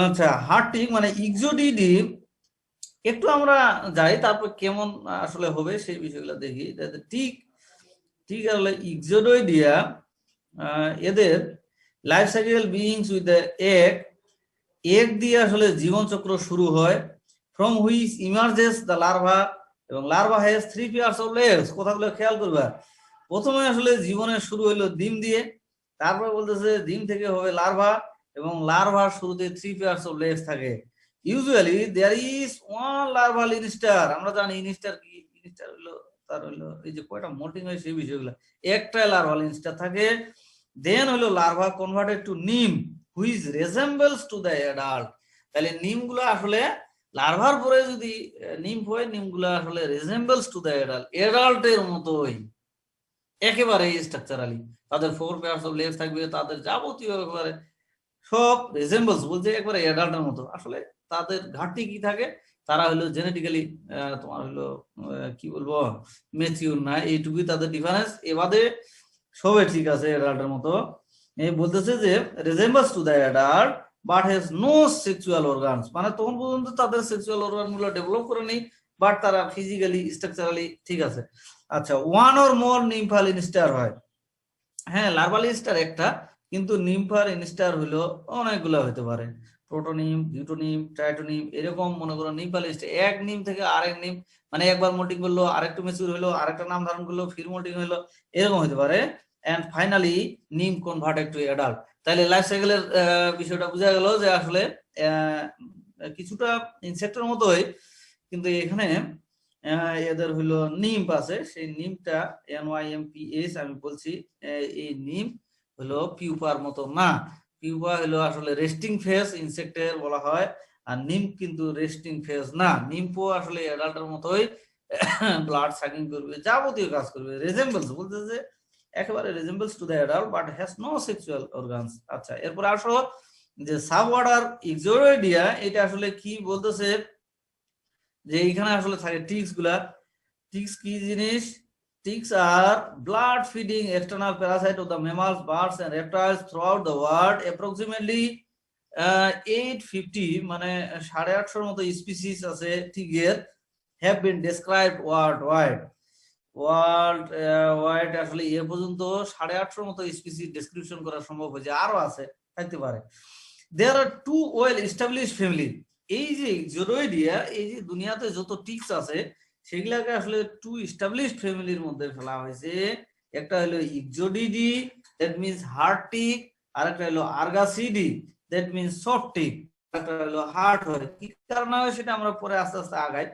আচ্ছা, হার্টটিক মানে ইক্সোডিডি, একটু আমরা যাই, তারপর কেমন আসলে হবে সেই বিষয়গুলো দেখি। টিক ঠিক আছে, ইক্সোডয়েডিয়া এদের life cycle begins with the egg দিয়ে আসলে জীবন চক্র শুরু হয়, from which emerges the larva, এবং larva has 3 pairs of legs. কথাগুলো খেয়াল করবা, প্রথমে আসলে জীবনের শুরু হলো ডিম দিয়ে, তারপর বলতেছে ডিম থেকে হবে লার্ভা, এবং লার্ভার শুরুতে 3 পেয়ার্স অফ লেগস থাকে। Usually there is one larval instar. আমরা জানি ইনস্টার কি, ইনস্টার হলো তার হলো এই যে কয়টা মোল্টিং হয় সেই বিষয়গুলো, একটা লার্ভাল ইনস্টার থাকে। দেন হলো লার্ভা কনভার্টেড টু নিম হুইচ রেজেম্বলস টু দ্য অ্যাডাল্ট। তাহলে নিমগুলো আসলে লার্ভার পরে যদি নিম হয়, নিমগুলো আসলে রেজেম্বলস টু দ্য অ্যাডাল্ট, অ্যাডাল্টের মতোই একেবারে স্ট্রাকচারালি। তাদের 4 পেয়ার্স অফ লেগস থাকবে, তাদের যাবতীয় একেবারে সব রেজেম্বলস বলতে একবারে অ্যাডাল্টের মতো। আসলে তাদের ঘাটতি কি থাকে, তারা হলো জেনেটিক্যালি তোমার হলো কি বলবো ম্যাচিউর না, এইটুকুই তাদের ডিফারেন্স। এবারে সবে ঠিক আছে অ্যাডাল্টের মতো। এই বলতেছে যে resembles to the adult but has no sexual organs, মানে তখন পর্যন্ত তাদের সেক্সুয়াল অর্গান গুলো ডেভেলপ করে নেই, বাট তারা ফিজিক্যালি স্ট্রাকচারালি ঠিক আছে। আচ্ছা, ওয়ান অর মোর নিমফাল ইনস্টার হয়। হ্যাঁ, লার্ভাল ইনস্টার একটা, কিন্তু নিমফাল ইনস্টার হলো অনেকগুলো হতে পারে, প্রোটোনিম, বিউটোনিম, ট্রাইটোনিম, এরকম মনে করো নিমফাল ইনস্টার এক নিম থেকে আরেক নিম, মানে একবার মোল্টিং করলো, আরেকটু ম্যাচিউর হলো, আরেকটা নাম ধারণ করলো, ফির মোল্টিং হলো, এরকম হতে পারে। এন্ড ফাইনালি নিম কনভার্টেড টু অ্যাডাল্ট। তাহলে লাইফ সাইকেলের বিষয়টা বোঝা গেল যে আসলে কিছুটা ইনসেক্টের মতোই, কিন্তু এখানে এদের হলো নিম্ফ আছে, সেই নিমটা NYMPH আমি বলছি, এই নিম হলো পিউপার মতো না। পিউপা হলো আসলে রেস্টিং ফেজ ইনসেক্টের বলা হয়, আর নিম কিন্তু রেস্টিং ফেজ না। নিমফও আসলে অ্যাডাল্টের মতোই ব্লাড সাকিং করবে, যাবতীয় কাজ করবে, রেজেম্বলস বলতেছে একেবারে resembles to the adult but has no sexual organs. আচ্ছা, এরপর আসো যে সাব অর্ডার ইক্সোডয়েডিয়া, এটা আসলে কি বলতেছে যে এখানে আসলে থাকে টিক্স গুলা। টিক্স কি জিনিস? টিক্স আর blood feeding external parasite of the mammals, birds and reptiles throughout the world. Approximately 850 মানে 850 মতো স্পিসিস আছে টিকের, have been described worldwide. আসলে এ পর্যন্ত 850 মতো স্পিসিস ডেসক্রিপশন করা সম্ভব হয়েছে, আরো আছে থাকতে পারে। দেয়ার আর 2 ওয়েল এস্টাবলিশড ফ্যামিলি। এই যে ইক্সোডয়েডিয়া, এই যে দুনিয়াতে যত টিক্স আছে সেগুলাকে আসলে 2 এস্টাবলিশড ফ্যামিলির মধ্যে ফেলা হয়েছে। একটা হলো ইক্সোডিডি, দ্যাট মিন্স হার্ড টিক, আর একটা হলো আর্গাসিডি, দ্যাট মিন্স সফট টিক, একটা হলো হার্ড হয়। কি কারণে হয় সেটা আমরা পরে আস্তে আস্তে আগাই।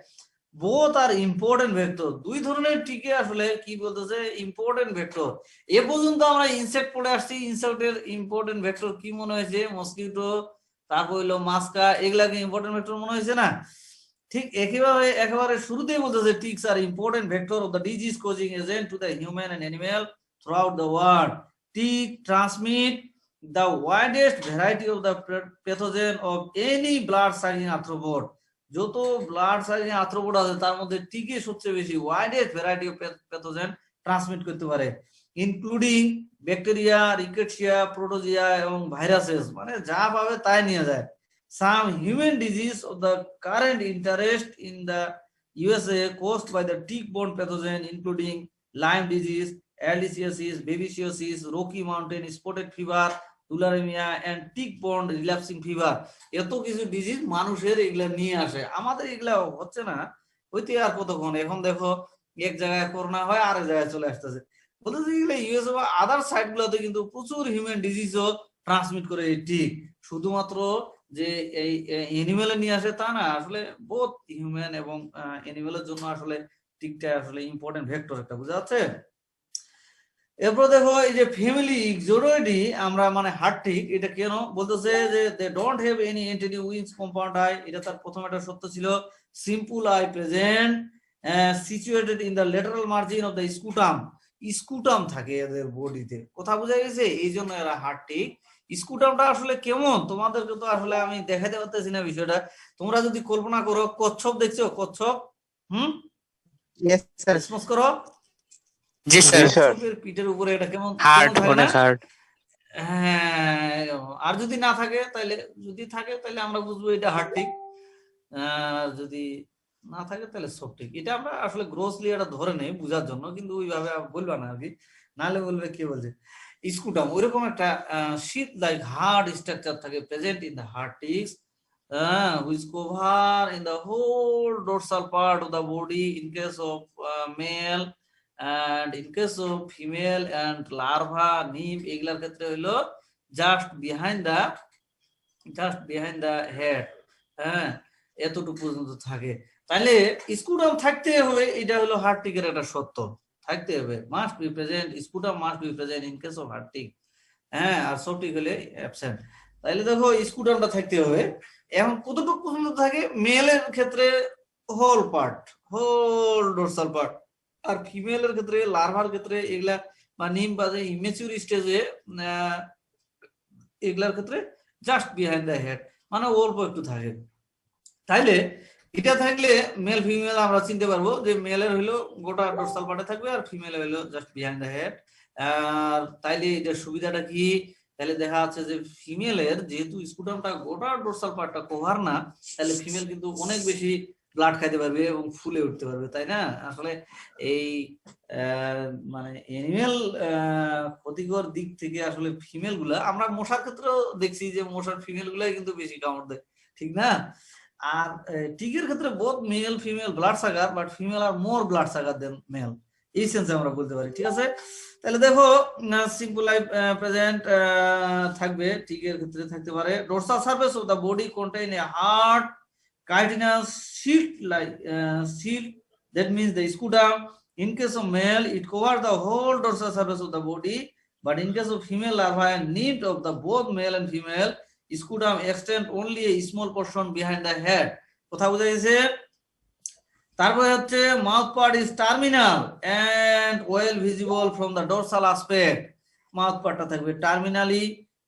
বোথ আর ইম্পর্টেন্ট ভেক্টর। দুই ধরনের টিকে আসলে কি বলতেছে ইম্পর্টেন্ট ভেক্টর। এ পর্যন্ত আমরা ইনসেক্ট পড়ে আসছি, ইনসেক্টের ইম্পর্টেন্ট ভেক্টর কি মনে হয়েছে? মসকিউটো, তারপর হইলো মাস্কা, এগুলাকে ইম্পর্টেন্ট ভেক্টর মনে হয়েছে না? ঠিক একইভাবে একেবারে শুরুতেই বলতেছে ticks are important vector of the disease causing agent to the human and animal throughout the world. Tick transmit the widest variety of the pathogen of any blood sucking arthropod। যত blood sucking arthropod আছে তার মধ্যে টিকে সবচেয়ে বেশি widest variety of pathogen transmit করতে পারে, including bacteria, Rickettsia, প্রোটোজিয়া এবং ভাইরাসেস, মানে যা পাবে তাই নিয়ে যায়। Some human disease of the current interest in the USA caused by the tick-borne pathogen including Lyme disease, alliciosis, babesiosis, Rocky Mountain spotted fever, tularemia and tick-borne relapsing fever. এত কিছু disease মানুষের এগুলা নিয়ে আসে, আমাদের এগুলা হচ্ছে না, হইতে আর কতক্ষণ। এখন দেখো এক জায়গায় করোনা হয় আরেক জায়গায় চলে আসতেছে, বলতেছে এগুলা ইউএস বা আদার সাইড গুলোতে কিন্তু প্রচুর হিউম্যান ডিজিজও ট্রান্সমিট করে এই টিক। শুধুমাত্র যে এই অ্যানিমেলে নিয়ে আসে তা না, আসলে বোথ হিউম্যান এবং অ্যানিমেলের জন্য আসলে টিকটা আসলে ইম্পর্টেন্ট ভেক্টর একটা, বুঝা যাচ্ছে? এরপর দেখো এই যে ফ্যামিলি ইক্সোডয়েডি আমরা মানে হার্ড টিক, এটা কেন বলতেছে যে they don't have any antennae wings compound eye. এটা তার প্রথম একটা সত্য ছিল। Simple eye present situated in the lateral margin of the scutum. Scutum থাকে এদের বডিতে, কথা বোঝা গেছে? এই জন্য এরা হার্ড টিক। স্কুটামটা আসলে কেমন তোমাদেরকে তো আসলে আমি দেখাতে পারতেছি না বিষয়টা। তোমরা যদি কল্পনা করো, কচ্ছপ দেখছো? কচ্ছপ ইয়েস স্যার। রেসপন্স করো। জি স্যার। কচ্ছপের পিঠের উপরে এটা কেমন হার্ড, থাকে অনেক না? হার্ড। হ্যাঁ, আর যদি না থাকে তাহলে, যদি থাকে তাহলে আমরা বুঝবো এটা হার্ড টিক। যদি না থাকে তাহলে সফটিক। এটা আমরা আসলে গ্রোসলি এটা ধরে নেই বোঝার জন্য, কিন্তু ওইভাবে বলবা না আর কি, নাহলে বলবে কি বলছে স্কুটাম ওইরকম একটা শীত লাইক হার্ড স্ট্রাকচার থাকে present in the hard ticks which cover in the whole dorsal part of the body in case of male, and in case of female and larva nymph এগুলার ক্ষেত্রে হলো just behind the head, হ্যাঁ এতটুকু পর্যন্ত থাকে। তাহলে স্কুটাম থাকতে হবে, এটা হলো হার্টিকের একটা সত্য, থাকতে হবে, must be present, scutum must be present in case of hard tick, হ্যাঁ আর সফটিক হলে অ্যাবসেন্ট। তাহলে দেখো স্কুটামটা থাকতে হবে। এখন কতটুকু পর্যন্ত থাকে? মেলের ক্ষেত্রে whole part, whole dorsal part, আর ফিমেলের ক্ষেত্রে লার্ভার ক্ষেত্রে এগুলা বা নিম বাজে ইমেচিউর স্টেজে এগুলার ক্ষেত্রে জাস্ট বিহাইন্ড দ্য হেড, মানে অল্প একটু থাকে। তাইলে এটা থাকলে মেল ফিমেল আমরা চিনতে পারবো যে মেলের হইলো গোটা ডোরসাল পার্টে থাকবে আর ফিমেল হইলো জাস্ট বিহাইন্ড দ্য হেড। আর তাইলে এটার সুবিধাটা কি? তাহলে দেখা যাচ্ছে যে ফিমেলের যেহেতু স্কুটামটা গোটা ডোরসাল পার্টটা কভার না, তাহলে ফিমেল কিন্তু অনেক বেশি ব্লাড খাইতে পারবে এবং ফুলে উঠতে পারবে, তাই না? আসলে এই মানে অ্যানিমেল ক্ষতিকর দিক থেকে আসলে ফিমেল গুলা, আমরা মশার ক্ষেত্রেও দেখছি যে মশার ফিমেল গুলাই কিন্তু বেশি কামড় দেয়, ঠিক না? আর টিকের ক্ষেত্রে both male female blood sucker, but female are more blood sucker than male, এই সেন্সে আমরা বলতে পারি, ঠিক আছে? তাহলে দেখো সিম্পল লাইফ প্রেজেন্ট থাকবে, টিকের ক্ষেত্রে থাকতে পারে। Dorsal surface of the body contain A hard chitinous sheet like sheet, that means the scutum. In case of male it covers the whole dorsal surface of the body, but in case of female larva and nymph of the both male and female, scutum extend only a small portion behind the head. কথা বুঝা গেছে? তারপরে হচ্ছে mouth part is terminal and well visible from the dorsal aspect. Mouth পার্টটা থাকবে terminally.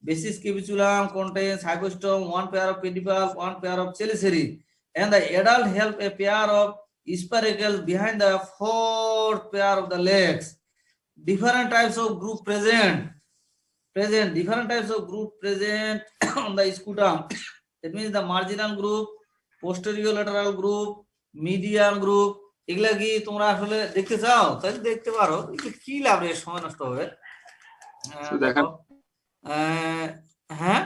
Basis capitulum contains hypostome, one pair of pedipalp, one pair of chelicerae, and the adult have a pair of spiracles behind the fourth pair of the legs. Different types of groove present. Different types of groove present on the scutum. That means the marginal groove, posterior lateral groove, medial groove. এগুলা কি তোমরা আসলে দেখতে চাও? তাহলে দেখতে পারো, কি লাভ রে, সময় নষ্ট হবে। দেখান। হ্যাঁ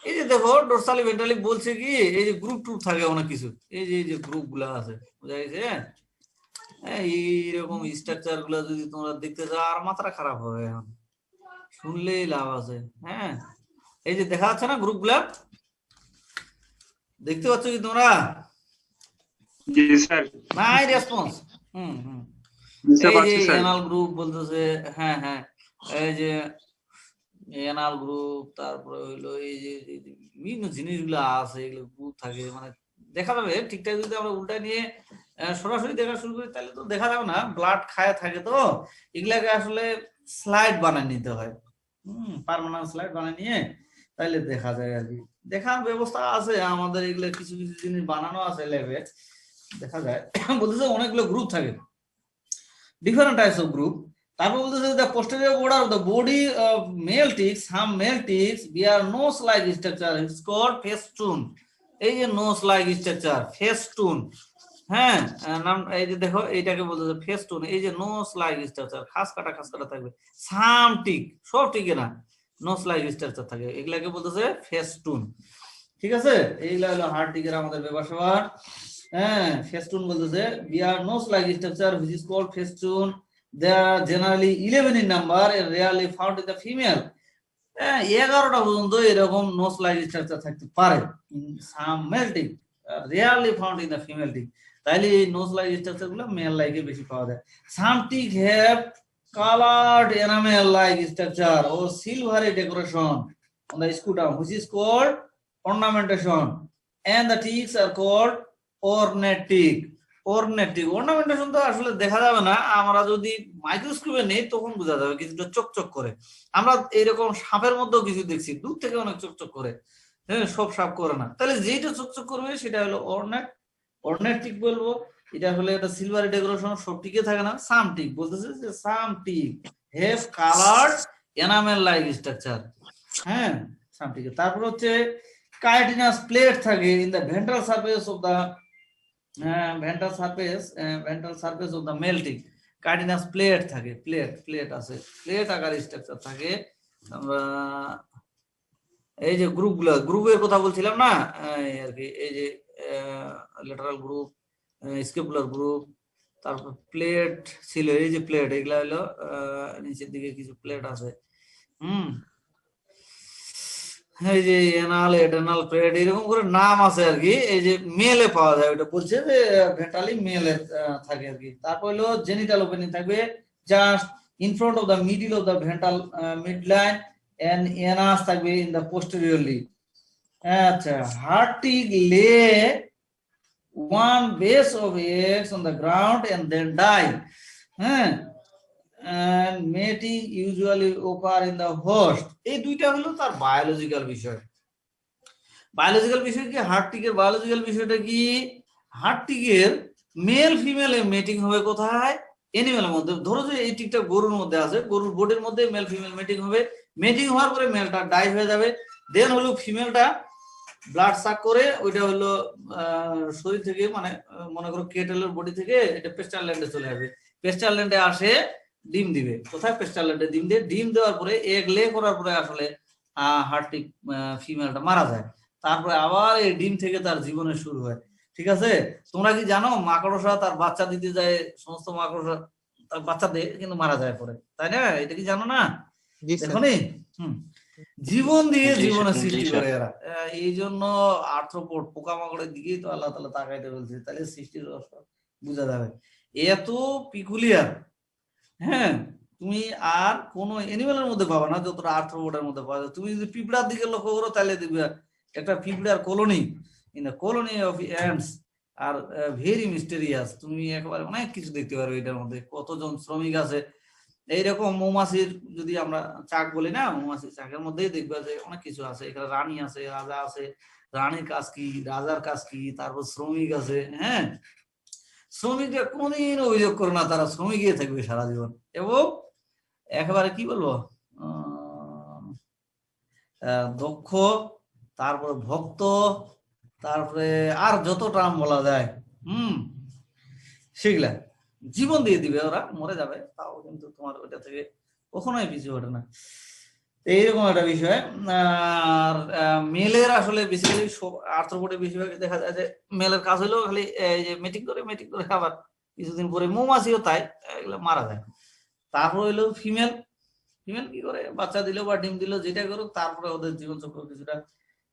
এই যে দেখো ডোরসালি ভেন্ট্রালি বলছে কি, এই যে গ্রুপ টুপ থাকে অনেক কিছু, এই যে গ্রুপ গুলা আছে, বুঝা গেছে? এইরকম স্ট্রাকচার গুলা যদি তোমরা দেখতে চাও আর মাথা খারাপ হবে, এখন শুনলেই লাভ আছে। হ্যাঁ এই যে দেখা যাচ্ছে না গ্রুপ গুলা, দেখতে পাচ্ছ কি তোমরা? জি স্যার। নাই রেসপন্স। এই যে এনাল গ্রুপ বলতেছে, হ্যাঁ হ্যাঁ এই যে এনাল গ্রুপ, তারপরে হইলো এই যে বিভিন্ন জিনিসগুলো আছে, এগুলো গ্রুপ থাকে, মানে দেখা যাবে ঠিকঠাক। যদি আমরা উল্টা নিয়ে সরাসরি দেখা শুরু করি তাহলে তো দেখা যাবে না, ব্লাড খায় থাকে, তো এগুলাকে আসলে স্লাইড বানায় নিতে হয়, পার্মানেন্ট স্লাইড বানায় নিয়ে তাইলে দেখা যায় আর কি। দেখার ব্যবস্থা আছে আমাদের, এগুলো কিছু কিছু জিনিস বানানো আছে ল্যাবে, দেখা যায়। বলতেছে অনেকগুলো গ্রুপ থাকে, ডিফারেন্ট টাইপস অফ গ্রুপ। তারপর বলতেছে the posterior border of the body of male ticks, some male ticks bear nose-like structure, it's called festoon. এই যে nose-like structure, festoon, হ্যাঁ নাম এই যে দেখো এইটাকে বলতেছে festoon। এই যে nose-like structure, খাস কাটা থাকবে। some tick, সব টিকে না, nose-like structure থাকে, এগুলাকে বলতেছে festoon, ঠিক আছে? এইগুলা হলো হার্ড টিকের আমাদের ব্যবহার। হ্যাঁ festoon বলতেছে bear nose-like structure which is called festoon. They are generally 11 in number and rarely found in the female. 11টা পর্যন্ত এরকম নোজ লাইক স্ট্রাকচার থাকতে পারে some male tick, rarely found in the female tick. তাইলে এই nose like structure গুলো male লাইকে বেশি পাওয়া যায়। Some tick have colored enamel like structure or silvery decoration on the scutum which is called ornamentation, and the ticks are called ornate tick. Ornamentation তো আসলে দেখা যাবে না, আমরা যদি মাইক্রোস্কোপে নেই তখন বোঝা যাবে কিছুটা চকচক করে। আমরা এইরকম সাপের মধ্যেও কিছু দেখছি দূর থেকে অনেক চকচক করে, হ্যাঁ সব সাপ করে না। তাহলে যেটা চকচক করবে সেটা হলো অর্নেট টিক বলবো। এটা হলে একটা সিলভারি ডেকোরেশন, সব টিকে থাকে না। সাম টিক বলতেছে যে some tick have coloured enamel like structure, হ্যাঁ সাম টিকে। তারপর হচ্ছে কাইটিনাস প্লেট থাকে in the ventral surface of the ventral surface of the male tick chitinous plate থাকে, প্লেট আছে, প্লেট আকার স্ট্রাকচার থাকে। আমরা এই যে গ্রুপের কথা বলছিলাম না, এই আর কি, এই যে ল্যাটারাল গ্রুপ, স্কেপুলার গ্রুপ, তারপর প্লেট ছিল, এই যে প্লেট, এগুলা হলো নিচের দিকে কিছু প্লেট আছে। এই যে এনাল, এডেনাল প্লেট, এরকম করে নাম আছে আর কি। এই যে মেলে পাওয়া যায়, ওটা বলছে যে ভেন্ট্রালি মেলে থাকে আর কি। তারপর হলো জেনিটাল ওপেনিং থাকবে just in front of the middle of the ventral mid line, and anus থাকবে ইন দা পোস্টেরিয়রলি। আচ্ছা, হার্টিগ লে one base of eggs on the ground and then die. And mating usually occur in the host. এই দুইটা হলো তার biological বিষয়। Biological বিষয় কি, হার্টিকের বায়োলজিক্যাল বিষয়টা কি, হার্টিকের মেল ফিমেলে মেটিং হবে কোথায়, এনিমেলের মধ্যে। ধরো যে এই টিকটা গরুর মধ্যে আছে, গরুর বডির মধ্যে মেল ফিমেল মেটিং হবে, মেটিং হওয়ার পরে মেলটা ডাই হয়ে যাবে, দেন হলো ফিমেলটা ব্লাড সাক করে ওইটা হলো শরীর থেকে, মানে মনে করো কেটেলের বডি থেকে এটা পেস্টাল ল্যান্ডে চলে আসবে, পেস্টাল ল্যান্ডে আসে ডিম দিবে। কোথায়? পেস্টাল ল্যান্ডে ডিম দিয়ে, ডিম দেওয়ার পরে এগ লে করার পরে আসলে হার্টিক ফিমেলটা মারা যায়। তারপরে আবার এই ডিম থেকে তার জীবনের শুরু হয়। ঠিক আছে? তোমরা কি জানো মাকড়সা তার বাচ্চা দিতে যায়, সমস্ত মাকড়সা তার বাচ্চা দেয় কিন্তু মারা যায় পরে, তাই না? এটা কি জানো না? দেখো নি, জীবন দিয়ে জীবনের সৃষ্টি করে এরা। এই জন্য আর্থ্রোপড পোকামাকড়ের দিকেই তো আল্লাহ তাআলা তাকাইতে বলছে, তাহলে সৃষ্টির রহস্য বোঝা যাবে। এত পিকুলিয়ার, হ্যাঁ, তুমি আর কোন এনিমেলের মধ্যে পাবা না যতটা আর্থ্রোপডের মধ্যে পাওয়া যায়। তুমি যদি পিঁপড়ার দিকে লক্ষ্য করো তাহলে দেখবে একটা পিঁপড়ার colony, in the colony of ants are very mysterious. তুমি একেবারে অনেক কিছু দেখতে পারবে এটার মধ্যে, কতজন শ্রমিক আছে। এইরকম মৌমাছির যদি আমরা চাক বলি না, মৌমাছির চাকের মধ্যেই দেখবে যে অনেক কিছু আছে। এখানে রানী আছে, রাজা আছে, রানীর কাজ কি, রাজার কাজ কি, তারপর শ্রমিক আছে। হ্যাঁ, শ্রমিকরা কোনদিন অভিযোগ করে না, তারা শ্রমিকই থাকবে সারা জীবন। এবং একেবারে কি বলবো, দক্ষ, তারপরে ভক্ত, তারপরে আর যত টার্ম বলা যায়, সেগুলা জীবন দিয়ে দিবে। ওরা মরে যাবে, তাও কিন্তু তোমার ওইটা থেকে কখনোই পিছু ওঠে না। এইরকম একটা বিষয়। আর মেলের আসলে বেসিক্যালি আর্থ্রোপডে বেশিরভাগ দেখা যায় যে মেলের কাজ হলো খালি এই যে মিটিং করে আবার কিছুদিন পরে মৌমাছিও তাই, এগুলো মারা যায়। তারপর হইলো ফিমেল কি করে, বাচ্চা দিল বা ডিম দিল, যেটা করুক, তারপরে ওদের জীবনচক্র কিছুটা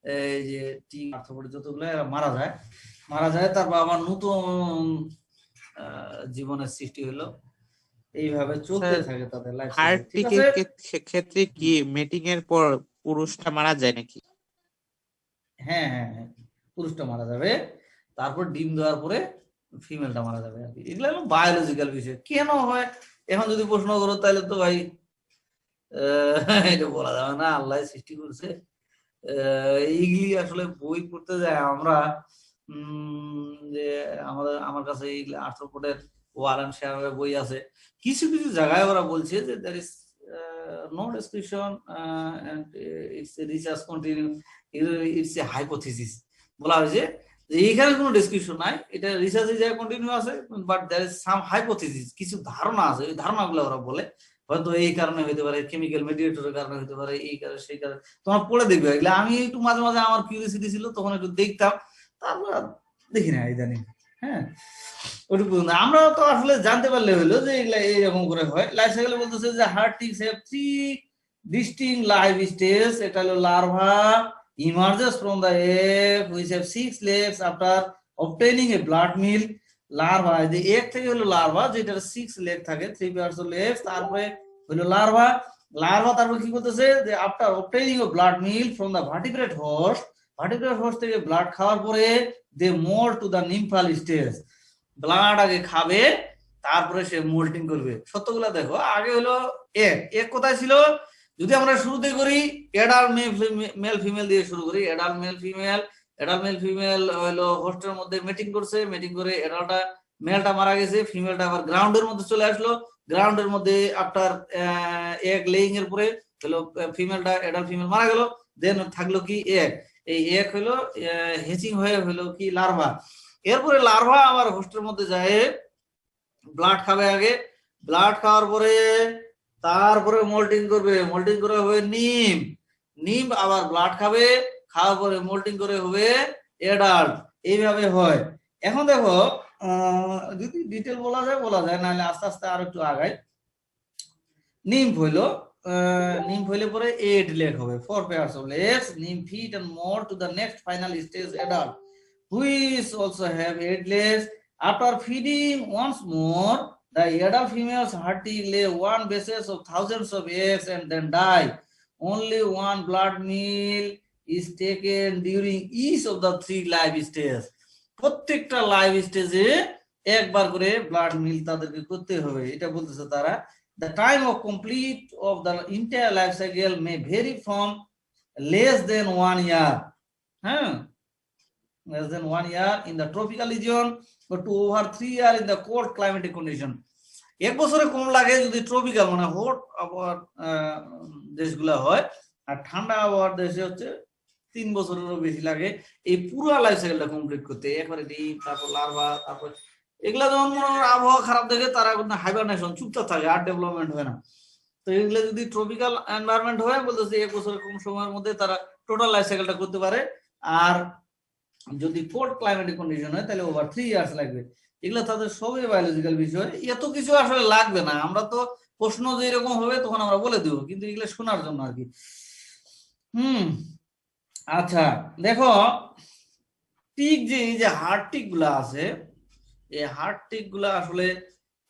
এই যে আর্থ্রোপড যতগুলো এরা মারা যায়। তারপর আবার নতুন জীবনের সৃষ্টি হলো। এইভাবে চলতে থাকে তাদের লাইফ। হার্টিকের ক্ষেত্রে কি মেটিং এর পর পুরুষটা মারা যায় নাকি? হ্যাঁ, পুরুষটা মারা যাবে, তারপর ডিম দেওয়ার পরে ফিমেলটা মারা যাবে আর কি। এগুলো হলো বায়োলজিক্যাল বিষয়। কেন হয় এখন যদি প্রশ্ন করো তাহলে তো ভাই এটা বলা যাবে না, আল্লাহ সৃষ্টি করছে। এইগুলি আসলে বই পড়তে যায় আমরা, যে আমার কাছে এইগুলো আর্থ্রোপডের ওয়ারেন শেয়ারের বই আছে, কিছু জায়গায় ওরা বলছে যে there is no description and it's a research continue, it's a hypothesis বলা হয়েছে যে এখানে কোনো ডেসক্রিপশন নাই, এটা রিসার্চে যায় কন্টিনিউ আছে, but there is some hypothesis, কিছু ধারণা আছে। ওই ধারণাগুলো ওরা বলে হয়তো এই কারণে হইতে পারে, কেমিক্যাল মেডিয়েটরের কারণে হইতে পারে, এই কারণে সেই কারণে। তোমরা পড়ে দেখবে এগুলো। আমি একটু মাঝে মাঝে আমার কিউরিওসিটি ছিল, তখন একটু দেখতাম, তারপর দেখি না ইদানিং। হ্যাঁ, ওটুকু আমরা তো আসলে জানতে পারলে হইলো যে এগুলা এইরকম করে হয়। লাইফ সাইকেলে বলতেছে যে হার্টিকস হ্যাভ 3 ডিস্টিংক্ট লাইফ স্টেজ। এটা হলো larva emerges from the egg which have 6 legs after obtaining a blood meal. Larva, যে এগ থেকে হলো লার্ভা, যেটার 6 লেগ থাকে, 3 pairs of legs, তারপরে হলো লার্ভা। তারপর কি করতেছে যে after obtaining a blood meal from the vertebrate host থেকে ব্লাড খাওয়ার পরে they molt to the nymphal stage, blood আগে খাবে, তারপরে সে মোল্টিং করবে। সত্যগুলা দেখো, আগে হলো এগ কোথায় ছিল, যদি আমরা শুরুতে করি অ্যাডাল্ট মেল ফিমেল দিয়ে শুরু করি। অ্যাডাল্ট মেল ফিমেল হলো হোস্টের মধ্যে মেটিং করে মেলটা মারা গেছে, ফিমেলটা আবার গ্রাউন্ডের মধ্যে চলে আসলো। গ্রাউন্ডের মধ্যে আফটার এগ লেইং এর পরে হলো অ্যাডাল্ট ফিমেল মারা গেল, দেন থাকলো কি এগ। এই এগ হলো হেচিং হয়ে হলো কি লার্ভা। এরপরে লার্ভা আবার হোস্টের মধ্যে যায়, ব্লাড খাবে আগে, ব্লাড খাওয়ার পরে তারপরে মোল্টিং করবে, মোল্টিং করে হবে নিম, নিম আবার ব্লাড খাবে, খাওয়ার পরে মোল্টিং করে হবে অ্যাডাল্ট, এইভাবে হয়। এখন দেখো যদি ডিটেল বলা যায়, নাহলে আস্তে আস্তে আর একটু আগাই। নিম্ফ হইলো, nymph হইলে পরে 8 leg হবে, 4 pairs of legs, nymph feet and more to the next final stage adult, which also have 8 legs. After feeding once more, the adult females hardly lay one basis of thousands of eggs and then die. Only one blood meal is taken during each of the 3 life stages. প্রত্যেকটা life স্টেজে একবার করে blood মিল তাদেরকে করতে হবে, এটা বলতেছে তারা। The time of complete of the entire life cycle may vary from less than 1 year, less than 1 year in the tropical region, but to over 3 years in the cold climatic condition. এক বছরে কম লাগে যদি tropical মানে hot আবহাওয়ার দেশগুলো হয়, আর ঠান্ডা আবহাওয়ার দেশে হচ্ছে 3 বছরেরও বেশি লাগে এই পুরো লাইফ সাইকেলটা কমপ্লিট করতে। একবারে ডিম, তারপর লার্ভা, তারপর এগুলা যখন আবহাওয়া খারাপ দেখে তারা কিন্তু হাইবারনেশন, চুপচাপ থাকে, আর ডেভেলপমেন্ট হয় না। তো এগুলো যদি ট্রপিক্যাল এনভায়রনমেন্ট হয়, বলতেছে 1 বছরের কম সময়ের মধ্যে তারা টোটাল লাইফ সাইকেলটা করতে পারে। আর যদি কোল্ড ক্লাইমেটিক কন্ডিশন হয় তাহলে ওভার 3 ইয়ার্স লাগবে। এগুলো তাদের সবই বায়োলজিক্যাল বিষয়, এত কিছু আসলে লাগবে না। আমরা তো প্রশ্ন যে এরকম হবে তখন আমরা বলে দেবো, কিন্তু এগুলো শোনার জন্য আর কি। আচ্ছা দেখো, টিক যে এই যে হার্ট টিক গুলা আছে, এই হার্ট টিক গুলা আসলে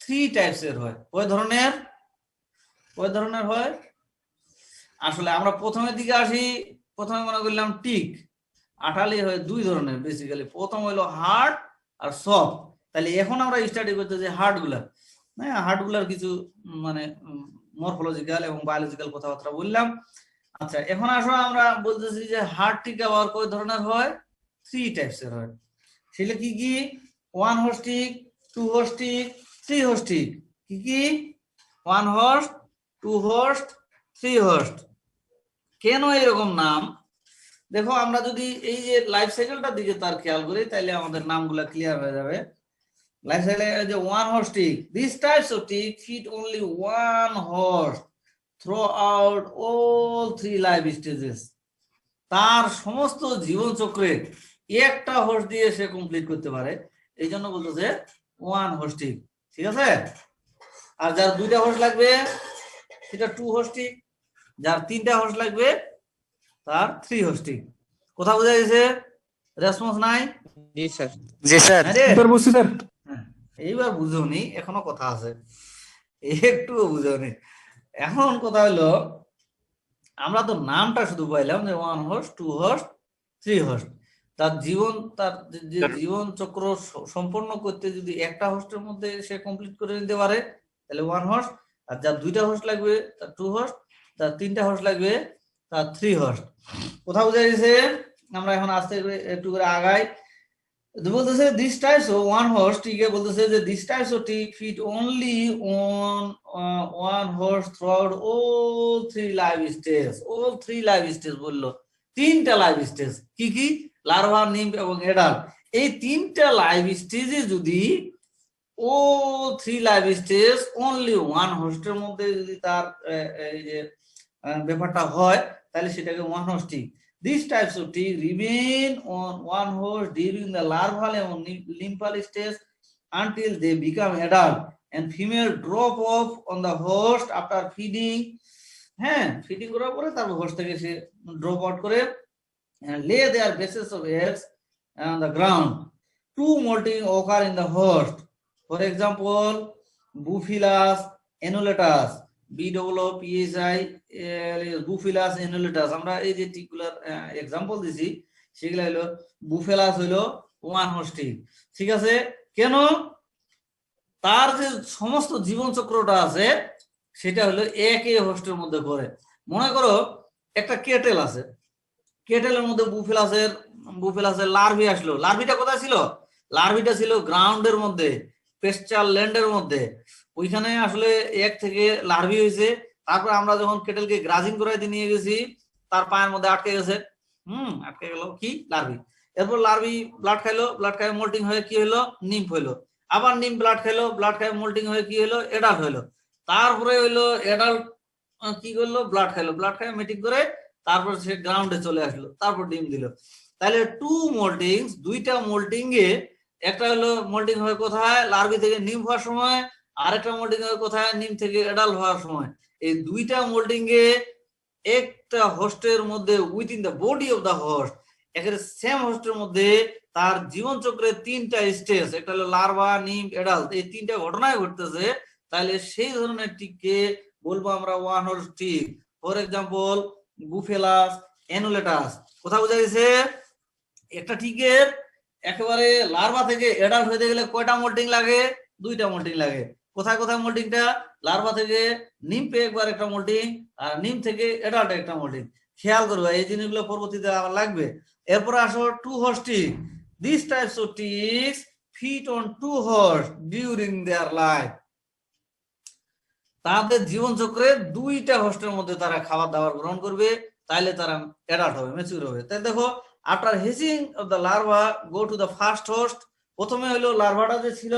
3 টাইপস এর হয়। কয় ধরনের হয়? আসলে আমরা প্রথমের দিকে আসি, প্রথমে মনে করলাম টিক, আঠালি হয় 2 ধরনের বেসিক্যালি। প্রথম হলো হার্ড আর সফট। তাহলে এখন আমরা স্টাডি করতে যে হার্ট গুলা, হ্যাঁ হার্ট গুলার কিছু মানে মরফোলজিক্যাল এবং বায়োলজিক্যাল কথাবার্তা বললাম। আচ্ছা এখন আসো আমরা বলতেছি যে হার্ট টিক আবার কয় ধরনের হয়? 3 টাইপস এর হয়। সেটা কি কি? 1 host tick, 2 host tick, 3 host tick. কি কি? 1 হোস্ট, 2 হোস্ট, 3 হোস্ট। কেন এরকম নাম? দেখো আমরা যদি এই যে লাইফ সাইকেলটার দিকে তার খেয়াল করি তাহলে আমাদের নামগুলা ক্লিয়ার হয়ে যাবে। লাইফ সাইকেল যে 1 host tick, this types of tick feed only 1 host throughout all 3 life stages. তার সমস্ত জীবন চক্রে একটা হোস্ট দিয়ে সে কমপ্লিট করতে পারে, এই জন্য বলতেছে 1 হোস্ট টিক। ঠিক আছে? আর যার 2টা হোস্ট লাগবে সেটা 2 হোস্ট টিক, যার 3টা হোস্ট লাগবে তার 3 হোস্ট টিক। কথা বোঝা গেছে? রেসপন্স নাই? জি স্যার। জি স্যার। বুঝছি স্যার। এইবার বুঝোনি, এখনো কথা আছে, একটুও বুঝোনি। এখন কথা হলো আমরা তো নামটা শুধু পাইলাম যে 1 হোস্ট, 2 হোস্ট, 3 হোস্ট। তার যে জীবন চক্র সম্পন্ন করতে যদি একটা হোস্টের মধ্যে সে কমপ্লিট করে নিতে পারে তাহলে 1 হোস্ট, আর যার 2টা হোস্ট লাগবে তার 2 হোস্ট, তার 3টা হোস্ট লাগবে তার 3 হোস্ট। কোথাও বুঝা গেছে? আমরা এখন আস্তে করে একটু করে আগাই। বলতেছে দিস টাইপস অফ 1 হোস্ট টিকে বলতেছে যে this types of tick fit only on 1 host throughout all 3 life stage. All 3 life stage বললো, 3টা লাইফ স্টেজ। কি কি? লার্ভা, নিম্ফ এবং অ্যাডাল্ট। এই 3টা লাইফ স্টেজে যদি all 3 লাইফ স্টেজ অনলি 1 হোস্টের মধ্যে যদি তার এই যে ব্যাপারটা হয় তাহলে সেটাকে 1 host tick. These types of tick remain on 1 host during the larval and nymphal stage until they become adult, and female drop off on the host after feeding. হ্যাঁ, ফিডিং করার পরে তারপর হোস্ট থেকে সে ড্রপ আউট করে and lay their bases of eggs on the ground. 2 molting occur in the host. For example, Buphilas annulatus, BPPHI, Buphilas annulatus. আমরা এই যে টিকুলার example দিছি সেগুলো হলো বুফেলাস হলো 1 হোস্ট টিক। ঠিক আছে? কেন? তার যে সমস্ত জীবন চক্রটা আছে সেটা হলো একই হোস্টের মধ্যে করে। মনে করো একটা কেটেল আছে, কেটেলের মধ্যে বুফেলাসের লার্ভি আসলো। লার্ভিটা কোথায় ছিল? লার্ভিটা ছিল গ্রাউন্ডের মধ্যে, পেস্চার ল্যান্ডের মধ্যে। ওইখানে আসলে এক থেকে লার্ভি হয়েছে। তারপর আমরা যখন কেটেলকে গ্রাজিং করাইতে নিয়ে গেছি তার পায়ের মধ্যে আটকে গেছে, আটকে গেল কি? লার্ভি। এরপর লার্ভি ব্লাড খাইলো, ব্লাড খাই মোল্টিং হয়ে কি হলো, নিম্ফ হইলো। আবার নিম্ফ ব্লাড খাইলো, ব্লাড খাই মোল্টিং হয়ে কি হলো, এডাল্ট হইলো। তারপরে হইলো এডাল্ট কি করলো, ব্লাড খাইলো, ব্লাড খাই মিটিং করে তারপর সে গ্রাউন্ডে চলে আসলো, তারপর ডিম দিল। তাহলে টু মোল্টিংস, দুইটা মোল্টিং এ, একটা হলো মোল্টিং হয় কোথায়, লার্ভি থেকে নিম হওয়ার সময়, আরেকটা মোল্টিং হয় কোথায়, নিম থেকে এডাল্ট হওয়ার সময়। এই দুইটা মোল্টিং এ একটা হোস্টের মধ্যে within the body of the host, একের সেম হোস্টের মধ্যে তার জীবন চক্রের তিনটা স্টেজ, একটা হলো লার্ভা, নিম, এডাল্ট, এই তিনটা ঘটনায় ঘটতেছে। তাহলে সেই ধরনের টিককে বলবো আমরা one host tick. For example Boophilus, annulatus. কোথাও বোঝা গেছে? একটা টিকের একেবারে লার্ভা থেকে এডাল্ট হতে গেলে কয়টা মোল্টিং লাগে, দুইটা মোল্টিং লাগে। কোথায় কোথায় মোল্টিংটা, লার্ভা থেকে নিমপে একবার একটা মোল্টিং, আর নিম থেকে এডাল্ট একটা মোল্টিং। খেয়াল করবে এই জিনিসগুলো পরবর্তীতে আবার লাগবে। এরপর আসো two host tick. This types of ticks feed on two host during their life. তাদের জীবন চক্রে দুইটা হোস্টের মধ্যে তারা খাবার দাবার গ্রহণ করবে, তাইলে তারা অ্যাডাল্ট হবে, ম্যাচিউর হবে। তাই দেখো, after hatching of the larva go to the first host. প্রথমে হলো লার্ভাটা যে ছিল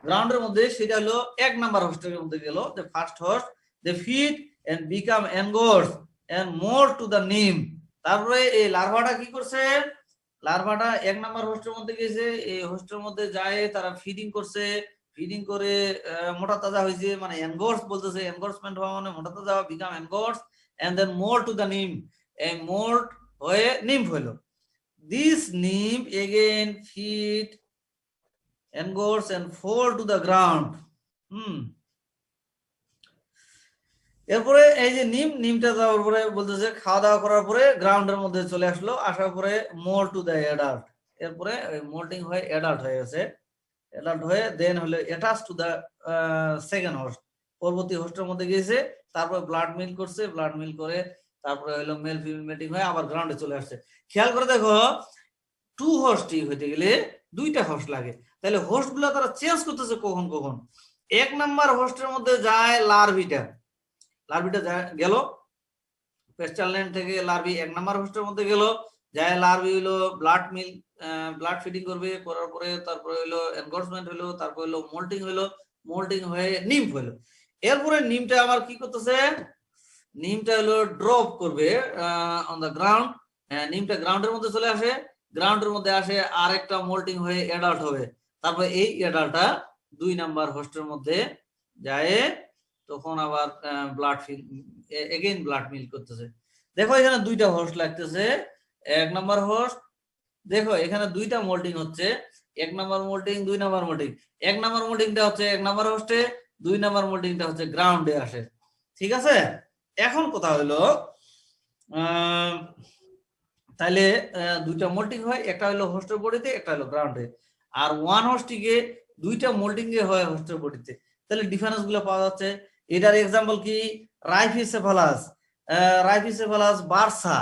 গ্রাউন্ডের মধ্যে, সেটা হলো 1 নাম্বার হোস্টের মধ্যে গেল, the first host. They feed and become engorged and moult to the nymph. তারপরে এই লার্ভাটা কি করছে, লার্ভাটা 1 নাম্বার হোস্টের মধ্যে গেছে, এই হোস্টের মধ্যে যায় তারা ফিডিং করছে, ফিডিং করে মোটা তাজা হয়েছে, মানে এনগোর্স বলতেছে, এনগোর্সমেন্ট হওয়া মানে মোটা তাজা, become engorged and then moult to the nymph, এই মোর হয়ে নিম্ফ হলো। This nymph again feed engorged and fall to the ground. এরপরে এই যে নিমটা যাওয়ার পরে বলতেছে খাওয়া দাওয়া করার পরে গ্রাউন্ডের মধ্যে চলে আসলো, আসার পরে মোর টু দ্য অ্যাডাল্ট। এরপরে মোল্টিং হয়ে অ্যাডাল্ট হয়ে গেছে, অ্যাডাল্ট হয়ে দেন হলো attach to the second host, পরবর্তী হোস্টের মধ্যে গিয়েছে, তারপরে ব্লাড মিল করছে, ব্লাড মিল করে তারপরে হলো মেল ফিমেল মিটিং হয়ে আবার গ্রাউন্ডে চলে আসছে। খেয়াল করে দেখো, টু হোস্টই হইতে গেলে দুইটা হোস্ট লাগে। তাহলে হোস্ট গুলা তারা চেঞ্জ করতেছে কখন কখন। 1 নাম্বার হোস্টের মধ্যে যায় লার্ভিটা, লার্ভিটা গেল পেস্টাল ল্যান্ড থেকে, লার্ভি 1 নাম্বার হোস্টের মধ্যে গেল, যায় লার্ভি হলো ব্লাড মিল, ব্লাড ফিডিং করবে, করার পরে তারপরে হলো এনগোর্সমেন্ট হলো, তারপর হলো মোল্টিং হলো, মোল্টিং হয়ে নিম্ফ হলো। এরপরে নিমটা আবার কি করতেছে, নিমটা হলো ড্রপ করবে অন দ্য গ্রাউন্ড, নিমটা গ্রাউন্ডের মধ্যে চলে আসে, গ্রাউন্ডের মধ্যে আসে আরেকটা মোল্টিং হয়ে অ্যাডাল্ট হবে। তারপর এই অ্যাডাল্টটা 2 নাম্বার হোস্টের মধ্যে যায়, তখন আবার ব্লাড এগেইন ব্লাড মিল করতেছে। দেখো এখানে দুইটা হোস্ট লাগতেছে, 1 নাম্বার হোস্ট, দেখো এখানে দুইটা মোল্টিং হচ্ছে, 1 number moulting, 2 number moulting. 1 number মোল্টিংটা হচ্ছে 1 নাম্বার হোস্টে, 2 নাম্বার মোল্টিংটা হচ্ছে গ্রাউন্ডে আসে। ঠিক আছে, এখন কথা হলো তাহলে দুইটা মোল্টিং হয়, একটা হলো হোস্টের বডিতে, একটা হলো গ্রাউন্ডে। আর ওয়ান হোস্টিকে দুইটা মোল্টিং এ হয় হোস্টের বডিতে। তাহলে ডিফারেন্স গুলো পাওয়া যাচ্ছে। এটার এক্সাম্পল কি, রাইফিসেফালাস, রাইফিসেফালাস বার্সা,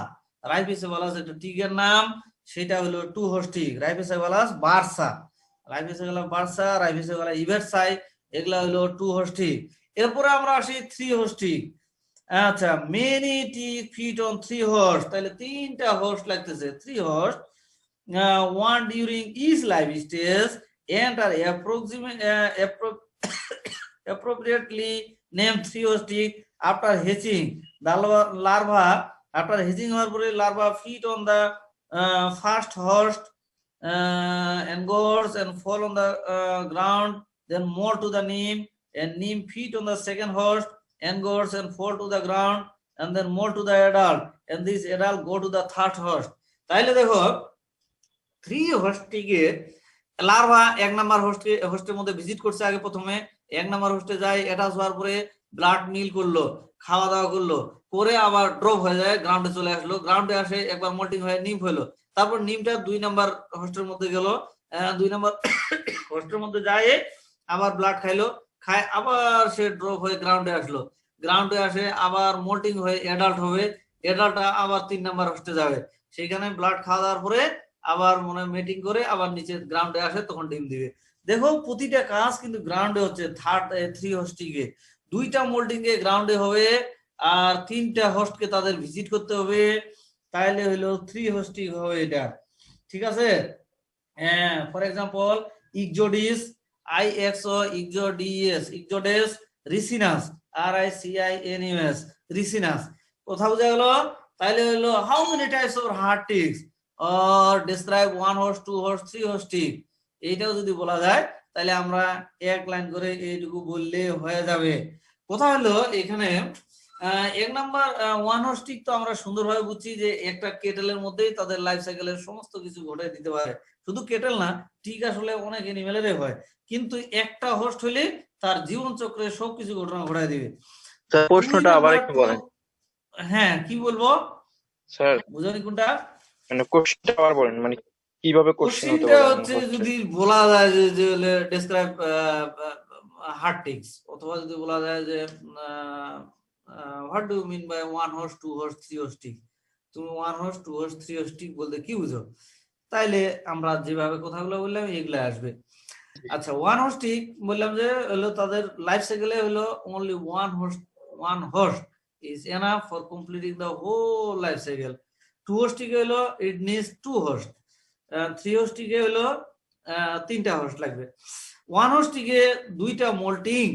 রাইফিসেফালাস একটা টিকের নাম, সেটা হলো টু হোস্টিক, রাইফিসেফালাস বার্সা, রাইফিসেফালাস বার্সা, রাইফিসেফালাস ইভারসাই, এগুলা হলো টু হোস্টিক। এরপরে আমরা আসি 3 হোস্টিক। আচ্ছা, many tick feed on 3 host, তাহলে 3টা হোস্ট লাগতেছে, 3 host. One during each life stage and are appropriately named 3 hostics after hatching. The larva, after hatching হওয়ার পরে larva feed on the first host, engorge and fall on the ground, then more to the neem, and neem feed on the second host, engorge and fall to the ground, and then more to the adult, and this adult go to the third host. তাইলে দেখো 3 হোস্টিকে larva 1 number হোস্টের মধ্যে visit করছে, আগে প্রথমে 1 number হোস্টে যায়, attach হওয়ার পরে ব্লাড মিল করলো, খাওয়া দাওয়া করলো, করে আবার ড্রপ হয়ে যায়, গ্রাউন্ডে চলে আসলো, গ্রাউন্ডে আসে একবার মোল্টিং হয়ে নিম হলো, তারপর নিমটা 2 নাম্বার হোস্টের মধ্যে গেল, 2 নাম্বার হোস্টের মধ্যে যায়, আবার ব্লাড খাইলো, খায় আবার সে ড্রপ হয়ে গ্রাউন্ডে আসলো, গ্রাউন্ডে আসে আবার মোল্টিং হয়ে অ্যাডাল্ট হবে, অ্যাডাল্টটা আবার 3 নাম্বার হোস্টে যাবে, সেখানে ব্লাড খাওয়া দাওয়ার পরে আবার মনে মিটিং করে আবার নিচে গ্রাউন্ডে আসে, তখন ডিম দিবে। দেখো প্রতিটা কাজ কিন্তু গ্রাউন্ডে হচ্ছে। 3 হোস্টিকে 2টা মোল্ডিং এ গ্রাউন্ডে হবে, আর 3টা হোস্টকে তাদের ভিজিট করতে হবে, তাহলে হলো 3 হোস্টিং হবে এটা। ঠিক আছে। For example Ixodes, IXO, Ixodes, Ixodes, ricinus, RICINUS, ricinus. কথা বোঝা গেল? তাইলে হলো how many types of hard ticks or describe 1 horse, 2 horse, 3 horse tick, এইটাও যদি বলা যায় তাহলে আমরা এক লাইন করে এইটুকু বললে হয়ে যাবে। কথা হলো এখানে 1 নাম্বার 1 হর্স টিক তো আমরা সুন্দরভাবে বুঝছি যে একটা কেটেলের মধ্যেই তাদের লাইফ সাইকেলের সমস্ত কিছু ঘটে দিতে পারে। শুধু কেটেল না, টিক আসলে অনেক এনিমেলেরই হয়, কিন্তু একটা হোস্ট হলে তার জীবন চক্রে সবকিছু ঘটনা ঘটায় দিবে। স্যার প্রশ্নটা আবার একটু বলেন। হ্যাঁ, কি বলবো স্যার বুঝানি কোনটা? মানে কোশ্চেনটা আবার বলেন, মানে কিভাবে কোশ্চেন হতে কোশ্চেনটা পারে? হচ্ছে যদি বলা যায় যে ডেসক্রাইব হার্ট টিকস, অথবা যদি বলা যায় যে what do you mean by 1 horse, 2 horse, 3 horse tick, তুমি 1 হর্স, 2 হর্স, 3 হর্স টিক বলতে কি বুঝো? তাইলে আমরা যেভাবে কথাগুলো বললাম এগুলো আসবে। আচ্ছা, 1 হর্স টিক বললাম যে হলো তাদের লাইফ সাইকেলে হলো only 1 horse is enough for completing the whole life cycle. 2 horse টিকে হলো it needs 2 horse, 3 horse টিকে হলো 3টা হর্স লাগবে। 1 horse টিকে 2টা মোল্টিং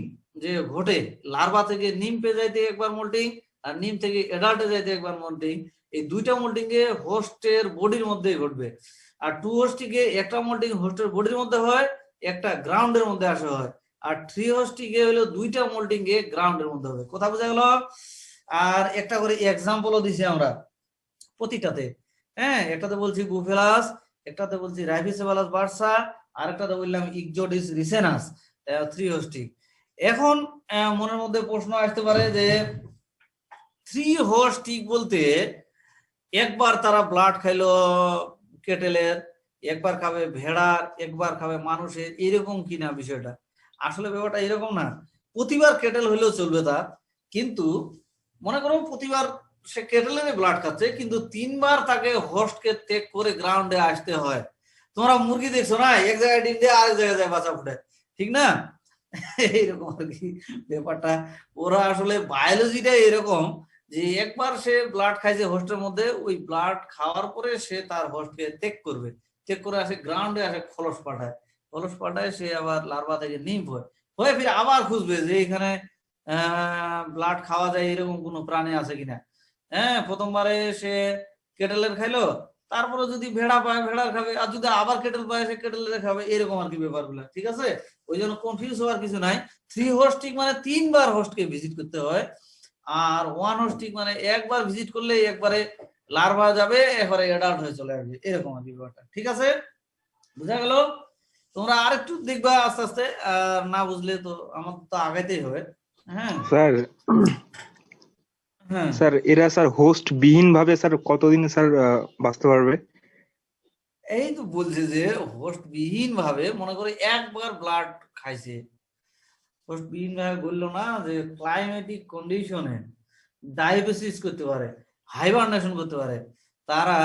যে ঘটে, লার্ভা থেকে নিম্পে যাইতে একবার মোল্টিং আর নিম থেকে অ্যাডাল্টে যাইতে একবার মোল্টিং, এই 2টা মোল্টিং এ হোস্টের বডির মধ্যে ঘটবে। আর 2 horse টিকে একটা মোল্টিং হোস্টের বডির মধ্যে হয়, একটা গ্রাউন্ডের মধ্যে আসা হয়। আর 3 horse টিকে হলো 2টা মোল্টিং এ গ্রাউন্ডের মধ্যে হবে। কথা বোঝা গেল? আর একটা করে এক্সাম্পলও দিছি আমরা প্রতিটাতে। হ্যাঁ, একটাতে বলছি বুফেলাস, একটাতে বলছি রাইবিসেবালাস বার্সা, আর একটাতে বললাম ইকজোডিস রিসেনাস, 3 horse টিক। এখন মনের মধ্যে প্রশ্ন আসতে পারে যে 3 horse টিক বলতে একবার তারা ব্লাড খাইলো কেটেলের, একবার খাবে ভেড়ার, একবার খাবে মানুষের, এরকম কিনা বিষয়টা? আসলে ব্যাপারটা এরকম না। প্রতিবার কেটেল হইলেও চলবে তার, কিন্তু মনে করো প্রতিবার সে কেটেলের ব্লাড খাচ্ছে, কিন্তু 3বার তাকে হোস্টকে ত্যাগ করে গ্রাউন্ডে আসতে হয়। তোমরা মুরগি দেখছো না, এক জায়গায় ডিম দিয়ে আরেক জায়গায় যায় বাচ্চা ফুটে, ঠিক না? এইরকম আর কি ব্যাপারটা। ওরা আসলে বায়োলজিটা এরকম যে একবার সে ব্লাড খাইছে হোস্টের মধ্যে, ওই ব্লাড খাওয়ার পরে সে তার হোস্টকে ত্যাগ করবে, ত্যাগ করে আসে গ্রাউন্ডে, আসে খলস পাঠায়, সে আবার লার্ভা থেকে নিম্ফ হয়ে ফিরে আবার খুঁজবে যে এখানে ব্লাড খাওয়া যায় এরকম কোনো প্রাণী আছে কিনা। হ্যাঁ, প্রথমবারে সে কেটেলের খাইলো, তারপরে যদি ভেড়া পায় ভেড়ার খাবে, আর যদি আবার কেটেল পায় সে কেটেলের খাবে, এরকম আর কি ব্যাপারগুলো। ঠিক আছে, ওই জন্য কনফিউজ হওয়ার কিছু নাই। 3 horse টিক মানে 3বার হোস্টকে ভিজিট করতে হয়, আর 1 horse টিক মানে একবার ভিজিট করলে একবারে লার্ভা যাবে, একবারে অ্যাডাল্ট হয়ে চলে আসবে, এরকম আর কি ব্যাপারটা। ঠিক আছে, বুঝা গেল? তোমরা আর একটু দেখবা আস্তে আস্তে, আর না বুঝলে তো আমার তো আগাইতেই হবে। হ্যাঁ স্যার হ্যাঁ স্যার এরা স্যার হোস্ট বিহীন ভাবে স্যার কতদিন স্যার বাঁচতে পারবে? এই তো বলছে যে হোস্ট বিহীন ভাবে, মনে করে একবার ব্লাড খাইছে, হোস্ট বিহীন ভাবে বললো না যে ক্লাইমেটিক কন্ডিশনে ডায়াবেটিস করতে পারে, হাইবারনেশন করতে পারে, তারা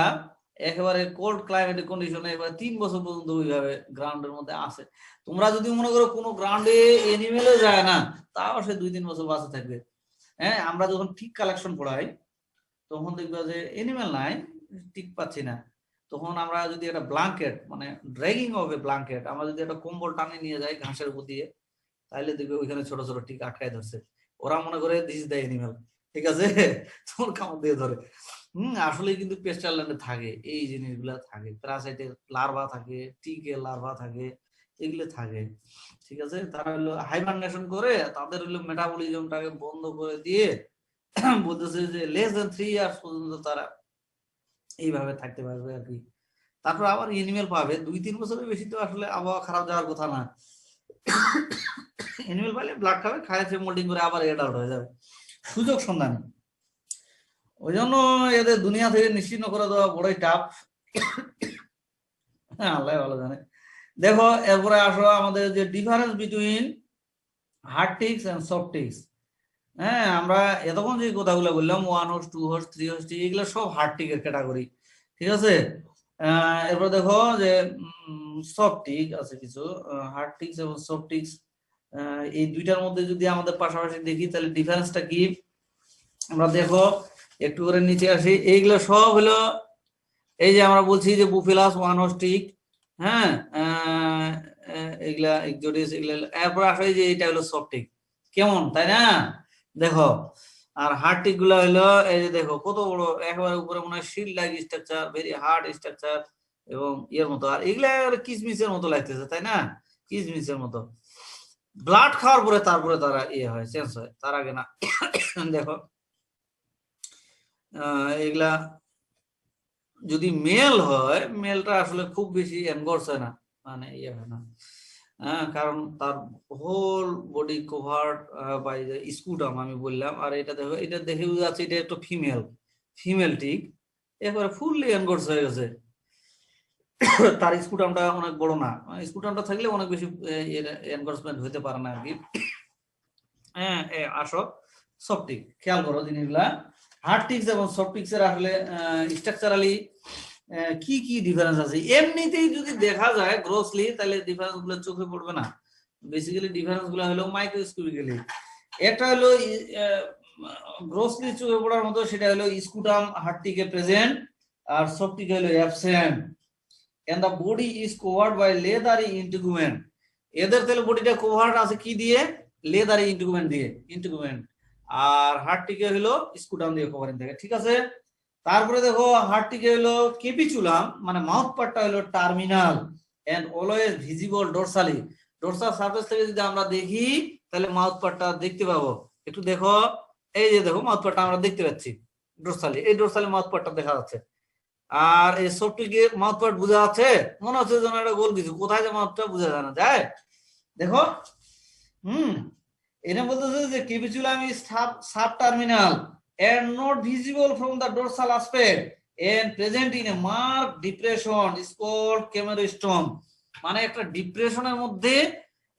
একেবারে কোল্ড ক্লাইমেটিক কন্ডিশনে এবার 3 বছর পর্যন্ত ওইভাবে গ্রাউন্ডের মধ্যে আসে। তোমরা যদি মনে করো কোনো গ্রাউন্ডে এনিমেলও যায় না, তাও সে 2-3 বছর বাঁচে থাকবে। হ্যাঁ, আমরা যখন টিক কালেকশন পড়াই তখন দেখবা যে এনিমেল নাই, টিক পাচ্ছি না, তখন আমরা যদি একটা ব্ল্যাঙ্কেট, মানে ড্র্যাগিং হবে ব্ল্যাঙ্কেট, আমরা যদি একটা কম্বল টানে নিয়ে যাই ঘাসের উপর দিয়ে, তাহলে দেখবে ওইখানে ছোট ছোট টিক আটকায় ধরছে। ওরা মনে করে দিস দ্য এনিমেল, ঠিক আছে, তখন কামড় দিয়ে ধরে। আসলে কিন্তু পেস্টাল ল্যান্ডে থাকে এই জিনিসগুলা থাকে, প্যারাসাইটের লার্ভা থাকে, টিকের লার্ভা থাকে, এগুলো থাকে। ঠিক আছে, তারা হলো হাইবারনেশন করে, তাদের হলো মেটাবলিজমটাকে বন্ধ করে দিয়ে বলতেছে যে লেস দেন 3 ইয়ার্স পর্যন্ত তারা এইভাবে থাকতে পারবে আর কি। তারপর আবার এনিমেল পাবে 2-3 বছরের বেশি, তো আসলে আবহাওয়া খারাপ যাওয়ার কথা না। এনিমেল পাইলে ব্লাড খাবে, খাইছে মোল্ডিং করে আবার অ্যাডাল্ট হয়ে যাবে, সুযোগ সন্ধান। ওই জন্য এদের দুনিয়া থেকে নিশ্চিন্ন করে দেওয়া বড়ই টাফ। হ্যাঁ, আল্লাহ ভালো জানে। দেখো, এরপরে আসো আমাদের যে difference between hard ticks and soft ticks. হ্যাঁ, আমরা এতক্ষণ যে কথাগুলো বললাম 1 horse, 2 horse, 3 horse টিক, এগুলো সব হার্ড টিকের ক্যাটাগরি। ঠিক আছে, এরপর দেখো যে সফট টিক আছে কিছু, হার্ড টিকস এবং সফট টিকস, এই দুইটার মধ্যে যদি আমাদের পাশাপাশি দেখি তাহলে ডিফারেন্সটা কি আমরা দেখো। একটু করে নিচে আসি, এইগুলো সব হলো এই যে আমরা বলছি যে বুফিলাস ওয়ানস্টিক, হ্যাঁ, এগুলা এক্সোডিস, এগুলা এরপর আসলে যে এটা হলো সফটিক, কেমন তাই না? দেখো, আর হার্টিক গুলা হলো এই যে দেখো কত বড়, একেবারে উপরে মনে হয় shield like structure, very hard structure এবং ইয়ের মতো, আর এগুলা কিসমিসের মতো লাগতেছে তাই না, কিসমিসের মতো। ব্লাড খাওয়ার পরে তারপরে তারা ইয়ে হয়, চেঞ্জ হয়, তার আগে না। দেখো এগুলা যদি মেল হয়, মেলটা আসলে খুব বেশি এনগর্স হয় না, মানে ইয়ে হয় না, হ্যাঁ, কারণ তার হোল বডি কভার্ড বাই স্কুটাম আমি বললাম। আর এটা দেখো, এটা দেখে বোঝা যাচ্ছে এটা একটা ফিমেল, ফিমেল টিক, এরপরে ফুললি এনগর্স হয়ে গেছে। তার স্কুটামটা অনেক বড় না, স্কুটামটা থাকলে অনেক বেশি এনগর্সমেন্ট হতে পারে না আর কি। হ্যাঁ, আসো সফটিক, খেয়াল করো জিনিসগুলা। হার্ডটিক্স এবং সফটিক্স এর আসলে স্ট্রাকচারালি কি কি ডিফারেন্স আছে। এমনিতেই যদি দেখা যায় গ্রোসলি, তাহলে ডিফারেন্স গুলো চোখে পড়বে না। বেসিক্যালি ডিফারেন্স গুলো হলো মাইক্রোস্কোপিক্যালি। একটা হলো গ্রোসলি চোখে পড়ার মতো, সেটা হলো স্কুটাম হার্ডটিকে প্রেজেন্ট আর সফটিকে হলো absent, and the body is covered by leathery integument. এদের তাহলে বডিটা কভার্ড আছে কি দিয়ে? লেদারি ইন্টিগুমেন্ট দিয়ে, ইন্টিগুমেন্ট। আর হার্টটিকে হলো স্কুটাম দিয়ে কভারিং থাকে, ঠিক আছে। তারপরে দেখো হার্টটিকে হলো কেপিচুলাম, মানে মাউথ পার্টটা হলো terminal and always visible dorsally. Dorsal surface থেকে যদি আমরা দেখি তাহলে মাউথ পার্টটা দেখতে পাবো। একটু দেখো, এই যে দেখো মাউথ পার্টটা আমরা দেখতে পাচ্ছি ডোরসালি, এই ডোরসালি মাউথ পার্টটা দেখা যাচ্ছে। আর এই সফটিকের মাউথ পার্ট বোঝা যাচ্ছে, মনে হচ্ছে যেন একটা গোল কিছু, কোথায় যে মাউথটা বোঝা যায় না যায়। দেখো, এটা বলতেছে যে capitulum is subterminal and not visible from the dorsal aspect and present in a marked depression is called camerostome. মানে একটা ডিপ্রেশনের মধ্যে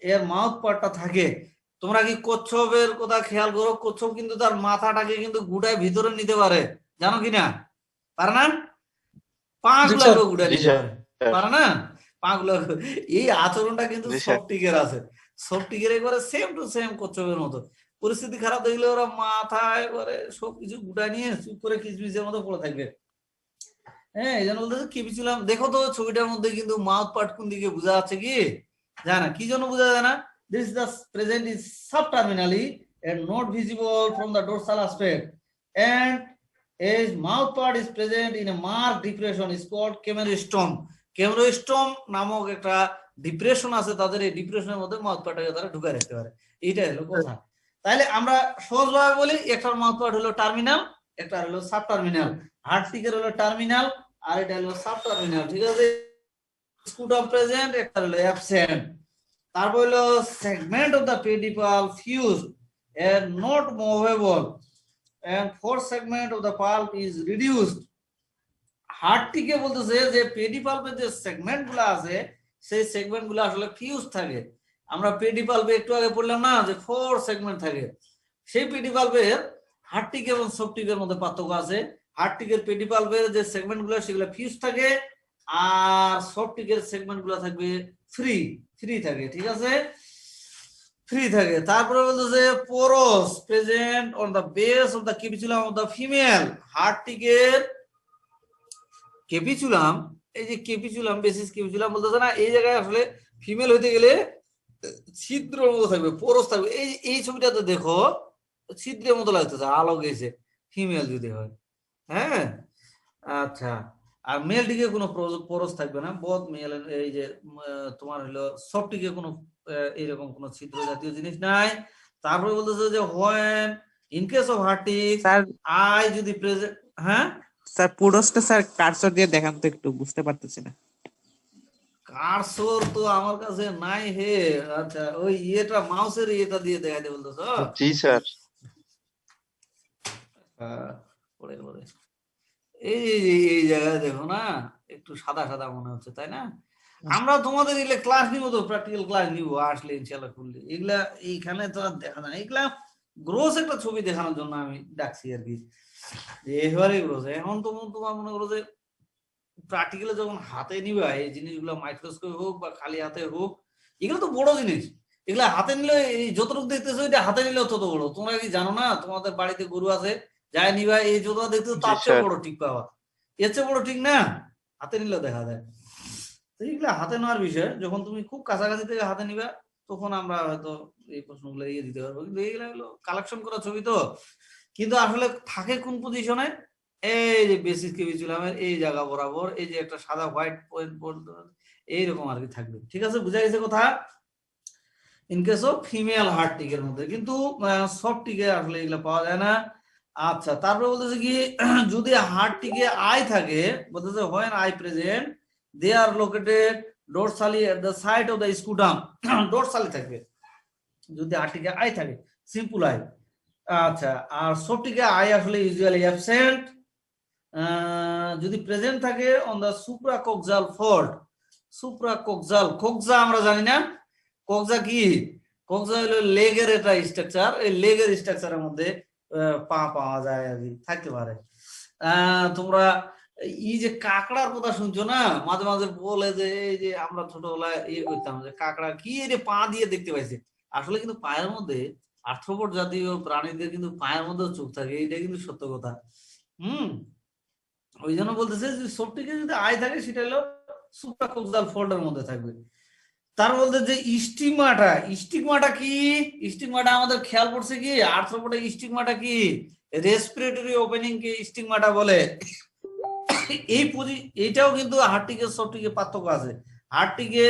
এর মাউথ পার্টটা থাকে। তোমরা কি কচ্ছপের কথা খেয়াল করো? কচ্ছপ কিন্তু তার মাথাটাকে কিন্তু গুড়ায় ভিতরে নিতে পারে, জানো কিনা? পারে না? পা গুলো গুড়ায় নিতে পারে না? পা গুলো, এই আচরণটা কিন্তু সফটিকের আছে। সফটিকের একবারে সেম টু সেম কচ্ছপের মতো। পরিস্থিতি খারাপ দেখলে ওরা মাথায় করে সবকিছু গুটা নিয়ে চুপ করে কিচমিচের মতো পড়ে থাকবে। হ্যাঁ, এই জন্য বলতেছে কেপিচুলাম। দেখো তো ছবিটার মধ্যে কিন্তু মাউথ পার্ট কোন দিকে বোঝা যাচ্ছে কি? জানা না, কি জন্য বোঝা যায় না? This is the present is subterminally and not visible from the dorsal aspect, and as mouth part is present in a marked depression is called camerostome. Camerostome নামক একটা ডিপ্রেশন আছে তাদের, এই ডিপ্রেশনের মধ্যে মাউথ পার্টটাকে তারা ঢুকায় রাখতে পারে। এইটাই হলো কথা। তাহলে আমরা সহজভাবে বলি, একটার মাউথ পার্ট হলো টার্মিনাল, একটা হলো সাবটার্মিনাল। হার্টটিকের হলো টার্মিনাল আর এটা হলো সাবটার্মিনাল, ঠিক আছে। স্কুটাম প্রেজেন্ট, একটা হলো অ্যাবসেন্ট। তারপর হলো segment of the pedipalp fused and not movable, and fourth segment of the pulp is reduced. হার্টটিকে বলতেছে যে পেডিপাল্পের যে সেগমেন্ট গুলো আছে সেই সেগমেন্ট গুলো আসলে ফিউজ থাকে। আমরা পেডিপাল্পে একটু আগে পড়লাম না যে 4 সেগমেন্ট থাকে, সেই পেডিপাল্পের হার্টটিক এবং সফটিকের মধ্যে পার্থক্য আছে। হার্টটিকের পেডিপাল্পের যে সেগমেন্ট গুলো সেগুলো ফিউজ থাকে, আর সফটিকের সেগমেন্ট গুলো থাকবে ফ্রি, ফ্রি থাকে, ঠিক আছে, ফ্রি থাকে। তারপরে বলতেছে pores present on the base of the capitulum of the female. হার্টটিকের কেপিচুলাম, এই যে কেপিচুলাম, বেসিস কেপিচুলাম বলতেছে না, এই জায়গায় আসলে ফিমেল হইতে গেলে ছিদ্রের মতো থাকবে, পোরস থাকবে। এই ছবিটাতে দেখো ছিদ্রের মতো লাগতেছে, আলো গেছে ফিমেল যদি হয়। হ্যাঁ, আচ্ছা। আর মেল টিকে কোনো পোরস থাকবে না, বোথ মেল। এই যে তোমার হলো সফটিকে কোনো এইরকম কোনো ছিদ্র জাতীয় জিনিস নাই। তারপরে বলতেছে যে when in case of hard tick eye যদি প্রেজেন্ট, হ্যাঁ স্যার পুরোটা স্যার কার্সর দিয়ে দেখান তো, একটু বুঝতে পারতেছি না। কার্সর তো আমার কাছে নাই হে। আচ্ছা, ওই ইয়েটা মাউসের ইয়েটা দিয়ে দেখাইতে বলতেছো? জি স্যার। পরে পরে এই জায়গায় দেখো না, একটু সাদা সাদা মনে হচ্ছে, তাই না? আমরা তোমাদের এগুলো ক্লাস নিব তো, প্র্যাকটিক্যাল ক্লাস নিব আসলে ইনশাআল্লাহ খুললে। এগুলা এইখানে তো আর দেখা যায় না, এগুলা গ্রোস একটা ছবি দেখানোর জন্য আমি ডাকছি আর কি। এবারে গ্রোস, এখন তো তোমার মনে করো যে প্র্যাকটিক্যালে যখন হাতে নিবা এই জিনিসগুলো, মাইক্রোস্কোপ হোক বা খালি হাতে হোক, এগুলো তো বড় জিনিস। এগুলা হাতে নিলে এই যতটুকু দেখতেছো এটা হাতে নিলেও তত বড়। তোমরা কি জানো না তোমাদের বাড়িতে গরু আছে, যাই নিবা এই যতটা দেখতেছো তার চেয়ে বড় ঠিক পাবা, এর চেয়ে বড় ঠিক না। হাতে নিলেও দেখা যায়। তো এইগুলো হাতে নেওয়ার বিষয়, যখন তুমি খুব কাছাকাছি থেকে হাতে নিবা তখন আমরা হয়তো এই প্রশ্নগুলো ইয়ে দিতে পারবো, কিন্তু এইগুলো হলো কালেকশন করা ছবি তো, কিন্তু আসলে থাকে কোন পজিশনে, এই যে বেসিস কেবিচুলামের এই জায়গা বরাবর এই যে একটা সাদা হোয়াইট পয়েন্ট এইরকম আর কি থাকবে। ঠিক আছে, বুঝা গেছে কথা? In case of female hard টিকের মধ্যে, কিন্তু সফট টিকে আসলে এগুলো পাওয়া যায় না। আচ্ছা, তারপরে বলতেছে কি যদি হার্ট টিকে আই থাকে, বলতেছে when eye present they are located dorsally at the side of the scutum, dorsally থাকবে যদি হার্ট টিকে আই থাকে, সিম্পল আই। আচ্ছা, আর সফট টিকে আই আসলে ইউজুয়ালি অ্যাবসেন্ট যদি প্রেজেন্ট থাকে on the supracoxal fold. Supracoxal, coxa আমরা জানি না, কোকজা কি? কোকজা হলো লেগের একটা স্ট্রাকচার, এই লেগের স্ট্রাকচারের মধ্যে পা পাওয়া যায় আর কি, থাকতে পারে। তোমরা এই যে কাঁকড়ার কথা শুনছো না, মাঝে মাঝে বলে যে এই যে আমরা ছোটবেলায় ইয়ে করতাম যে কাঁকড়া কি রে পা দিয়ে দেখতে পাইছে, আসলে কিন্তু পায়ের মধ্যে আর্থ্রোপড জাতীয় প্রাণীদের কিন্তু পায়ের মধ্যে চোখ থাকে, এইটা কিন্তু সত্য কথা। ওই জন্য বলতেছে যে সবটিকে যদি আই থাকে সেটা হলো সুপ্রাকক্সাল ফোল্ডের মধ্যে থাকবে। তার বলতে যে স্টিগমাটা, স্টিগমাটা কি? স্টিগমাটা আমাদের খেয়াল পড়ছে কি আর্থ্রোপডের স্টিগমাটা কি? রেসপিরেটরি ওপেনিং কে স্টিগমাটা বলে। এইটাও কিন্তু হার্টটিকে সবটিকে পার্থক্য আছে। হার্টটিকে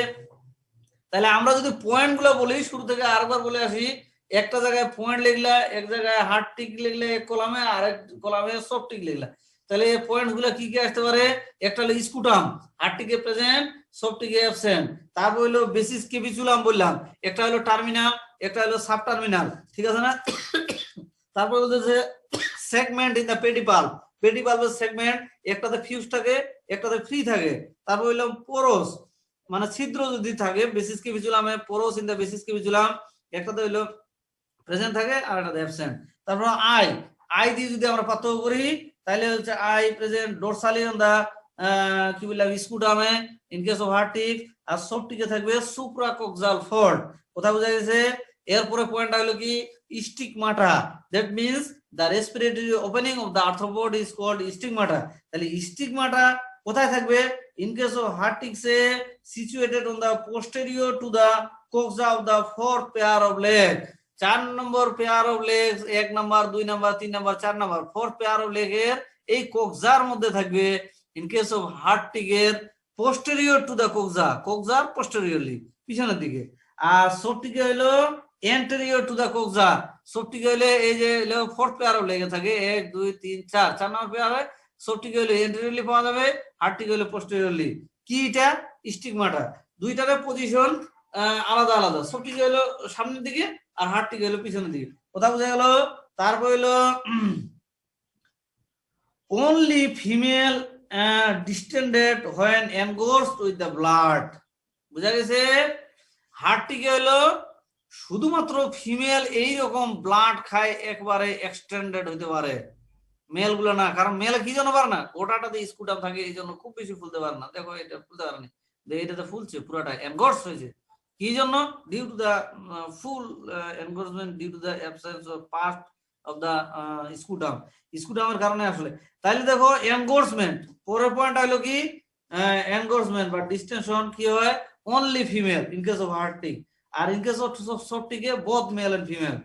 তাহলে আমরা যদি পয়েন্ট গুলো বলি, শুরু থেকে আরেকবার বলে আসি, একটা জায়গায় পয়েন্ট লিখলা, এক জায়গায় হার্টটিক লিখলে এক কলামে, আর এক কলামে সবটিক লিখলা, তাহলে এই পয়েন্ট গুলো কি কি আসতে পারে? একটা হলো স্কুটাম, হার্টটিকে প্রেজেন্ট, সবটিকে অ্যাবসেন্ট। তারপর হলো বেসিস কেবিচুলাম বললাম, একটা হলো টার্মিনাল, একটা হলো সাব টার্মিনাল, ঠিক আছে না? তারপর হচ্ছে সেগমেন্ট ইন দা পেডিপাল, পেডিপালভের সেগমেন্ট, একটাতে ফিউজ থাকে, একটাতে ফ্রি থাকে। তারপর হলো পোরোস, মানে ছিদ্র যদি থাকে বেসিস কেবিচুলামে, পোরোস ইন দা বেসিস কেবিচুলাম, একটাতে হলো প্রেজেন্ট থাকে আর একটাতে অ্যাবসেন্ট। তারপর আই, আই দিয়ে যদি আমরা পার্থক্য করি তাহলে হচ্ছে আই প্রেজেন্ট ডোরসালি অন দা কি বললাম স্কুটামে ইন কেস অফ হার্টিক, আর সবটিকে থাকবে সুপ্রাকক্সাল ফল্ট। কথা বোঝা গেছে? এরপরে পয়েন্টটা হলো কি stigmata, that means the respiratory opening of the arthropod is called stigmata. তাহলে স্টিগমাটা কোথায় থাকবে? ইন কেস অফ হার্টিক্সে situated on the posterior to the coxa of the fourth pair of legs, 4 number pair of legs, 1 number 2 number 3 number 4 number, fourth pair of leg এর এই কোক্সার মধ্যে থাকবে। In case of হার্টটিকের posterior to the coxa, কোক্সার posteriorly পিছনের দিকে, আর সবটিকে হলো এন্টেরিয়র টু দা কোক্সা, সবটিকে হলো এই যে ফোর্থ পেয়ার অফ লেগে থাকে 1 2 3 4, 4 নম্বর পেয়ার হয়, সবটিকে হলো এন্টেরিয়রলি পাওয়া যাবে, হার্টটিকে হলো পোস্টেরিয়রলি। কি এটা? স্টিগমাটা। দুইটার পজিশন আলাদা আলাদা, সবটিকে হলো সামনের দিকে আর হার্টটিকে হলো পিছনের দিকে। কথা বোঝা গেল? তারপর হলো only female distended when engorged with the blood, বুঝা গেছে? হার্টটিকে হলো শুধুমাত্র ফিমেল এইরকম ব্লাড খায় একবারে এক্সটেন্ডেড হইতে পারে, মেল গুলো না। কারণ মেল কি জন্য পারে না, গোটাটাতে স্কুটাম থাকে, এই জন্য খুব বেশি ফুলতে পারে না। দেখো এটা ফুলতে পারেনি, এটাতে ফুলছে পুরাটা, এনগর্জ হয়েছে। কি জন্য? Due to the full engorgement, due to the absence of part of the scutum, স্কুটামের কারণে আসলে। তাহলে দেখো এনগর্জমেন্ট, পরের পয়েন্ট হলো কি এনগর্জমেন্ট বা ডিস্টেনশন কি হয়? Only female in case of hard tick, আর ইন কেস অফ সফটিকে both male and female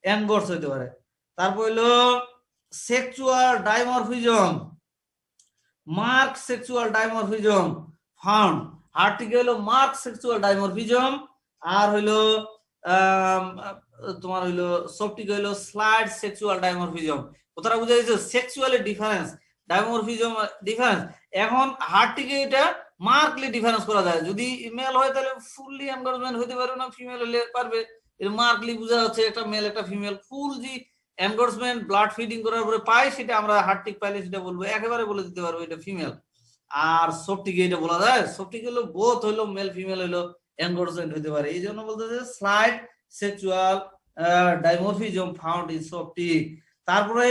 engorge হইতে পারে। তারপর হলো sexual dimorphism, marked sexual dimorphism found, হার্টটিকে হলো মার্ক সেক্সুয়াল ডাইমরফিজম, আর হইলো তোমার হইলো সফটিকে হইলো স্লাইড সেক্সুয়াল ডাইমরফিজম। কথাটা বুঝা গেছে? Sexually difference, dimorphism difference. এখন হার্টটিকে এটা মার্কলি ডিফারেন্স করা যায়, যদি মেল হয় তাহলে ফুললি এনগর্জমেন্ট হইতে পারবে না, ফিমেল হলে পারবে। এর মার্কলি বোঝা যাচ্ছে একটা মেল একটা ফিমেল, ফুল জি এনগর্জমেন্ট ব্লাড ফিডিং করার পরে পাই সেটা আমরা হার্টটিক পাইলে সেটা বলবো, একেবারে বলে দিতে পারবো এটা ফিমেল। আর সবটিকে এটা বলা যায়, সবটিকে হলো বোথ হইলো মেল ফিমেল হইলো এনগর্জমেন্ট হইতে পারে, এই জন্য বলতেছে slight sexual dimorphism found in soft tick. তারপরে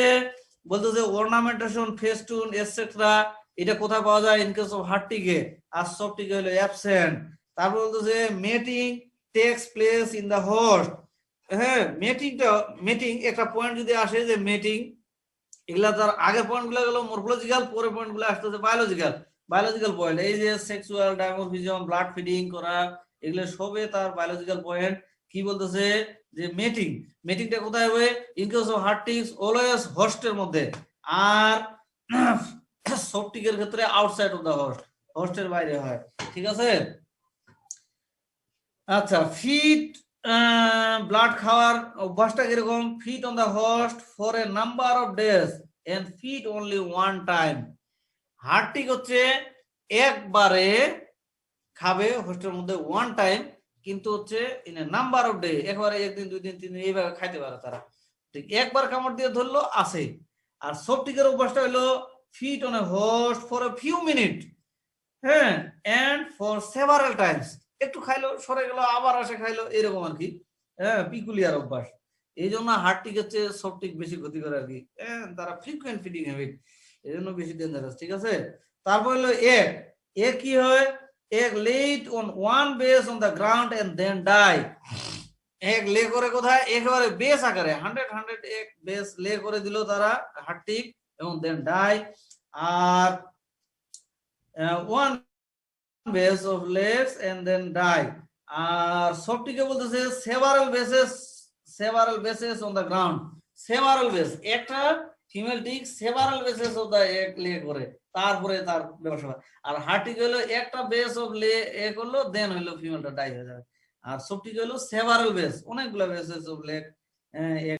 বলতেছে অর্নামেন্টেশন, ফেস্টুন এটসেট্রা, এটা কোথায় পাওয়া যায়? ইন কেস অফ হার্টটিকে, আর সফটিকে হলো অ্যাবসেন্ট। তারপর বলতেছে mating takes place in the host. হ্যাঁ, মেটিং একটা পয়েন্ট যদি আসে যে মেটিং, এগুলা তার আগের পয়েন্ট গুলো গেল মরফোলজিক্যাল, পরের পয়েন্ট গুলো আসতেছে বায়োলজিক্যাল। বায়োলজিক্যাল পয়েন্ট, এই যে সেক্সুয়াল ডাইমরফিজম, ব্লাড ফিডিং করা, এগুলো সবে তার বায়োলজিক্যাল পয়েন্ট। কি বলতেছে যে মেটিং, মেটিংটা কোথায় হবে? ইন কেস অফ হার্টিক্স অলওয়েজ হোস্টের মধ্যে, আর সফটিকের ক্ষেত্রে আউটসাইড অফ দা হোস্ট, হোস্টের বাইরে হয়। ঠিক আছে। আচ্ছা, ফিট ব্লাড খাওয়ার অভ্যাসটা কিরকম? Feed on the host for a number of days and feed only one time. Hard tick হচ্ছে একবারে খাবে হোস্টের মধ্যে ওয়ান টাইম, কিন্তু হচ্ছে in a number of day, একবারে একদিন, 2 দিন, 3 দিন এইভাবে খাইতে পারে তারা। ঠিক একবার কামড় দিয়ে ধরলো আছে। আর সফটিকের অভ্যাসটা হলো feed on a host for a few minute, হ্যাঁ, এন্ড ফর সেভারাল টাইমস, একটু খাইলো সরে গেল আবার আসে খাইলো, এরকম আর কি। হ্যাঁ, পিকুলিয়ার অভ্যাস। এই জন্য হার্টিক হচ্ছে সফটিক বেশি ক্ষতি করে আর কি। তারা ফ্রিকুয়েন্ট ফিডিং হ্যাবিট, এই জন্য বেশি ডেঞ্জারাস। ঠিক আছে। তারপর হলো এগ, এগ কি হয়? Egg laid on one base on the ground and then die. Egg lay করে কোথায়? একেবারে বেস আকারে 100 এগ বেস লে করে দিল তারা হার্টিক, এবং দেন ডাই। আর one base of legs and then die. আর সফটিকে বলতেছে several bases on the ground, several base, একটা female tick several bases of the egg lay করে, তারপরে তার ব্যবসা হয়। আর হার্টিক হলো একটা বেস অফ লে এ করলো, দেন হলো ফিমেলটা ডাই হয়ে যাবে। আর সফটিক হলো several base, অনেকগুলো bases of leg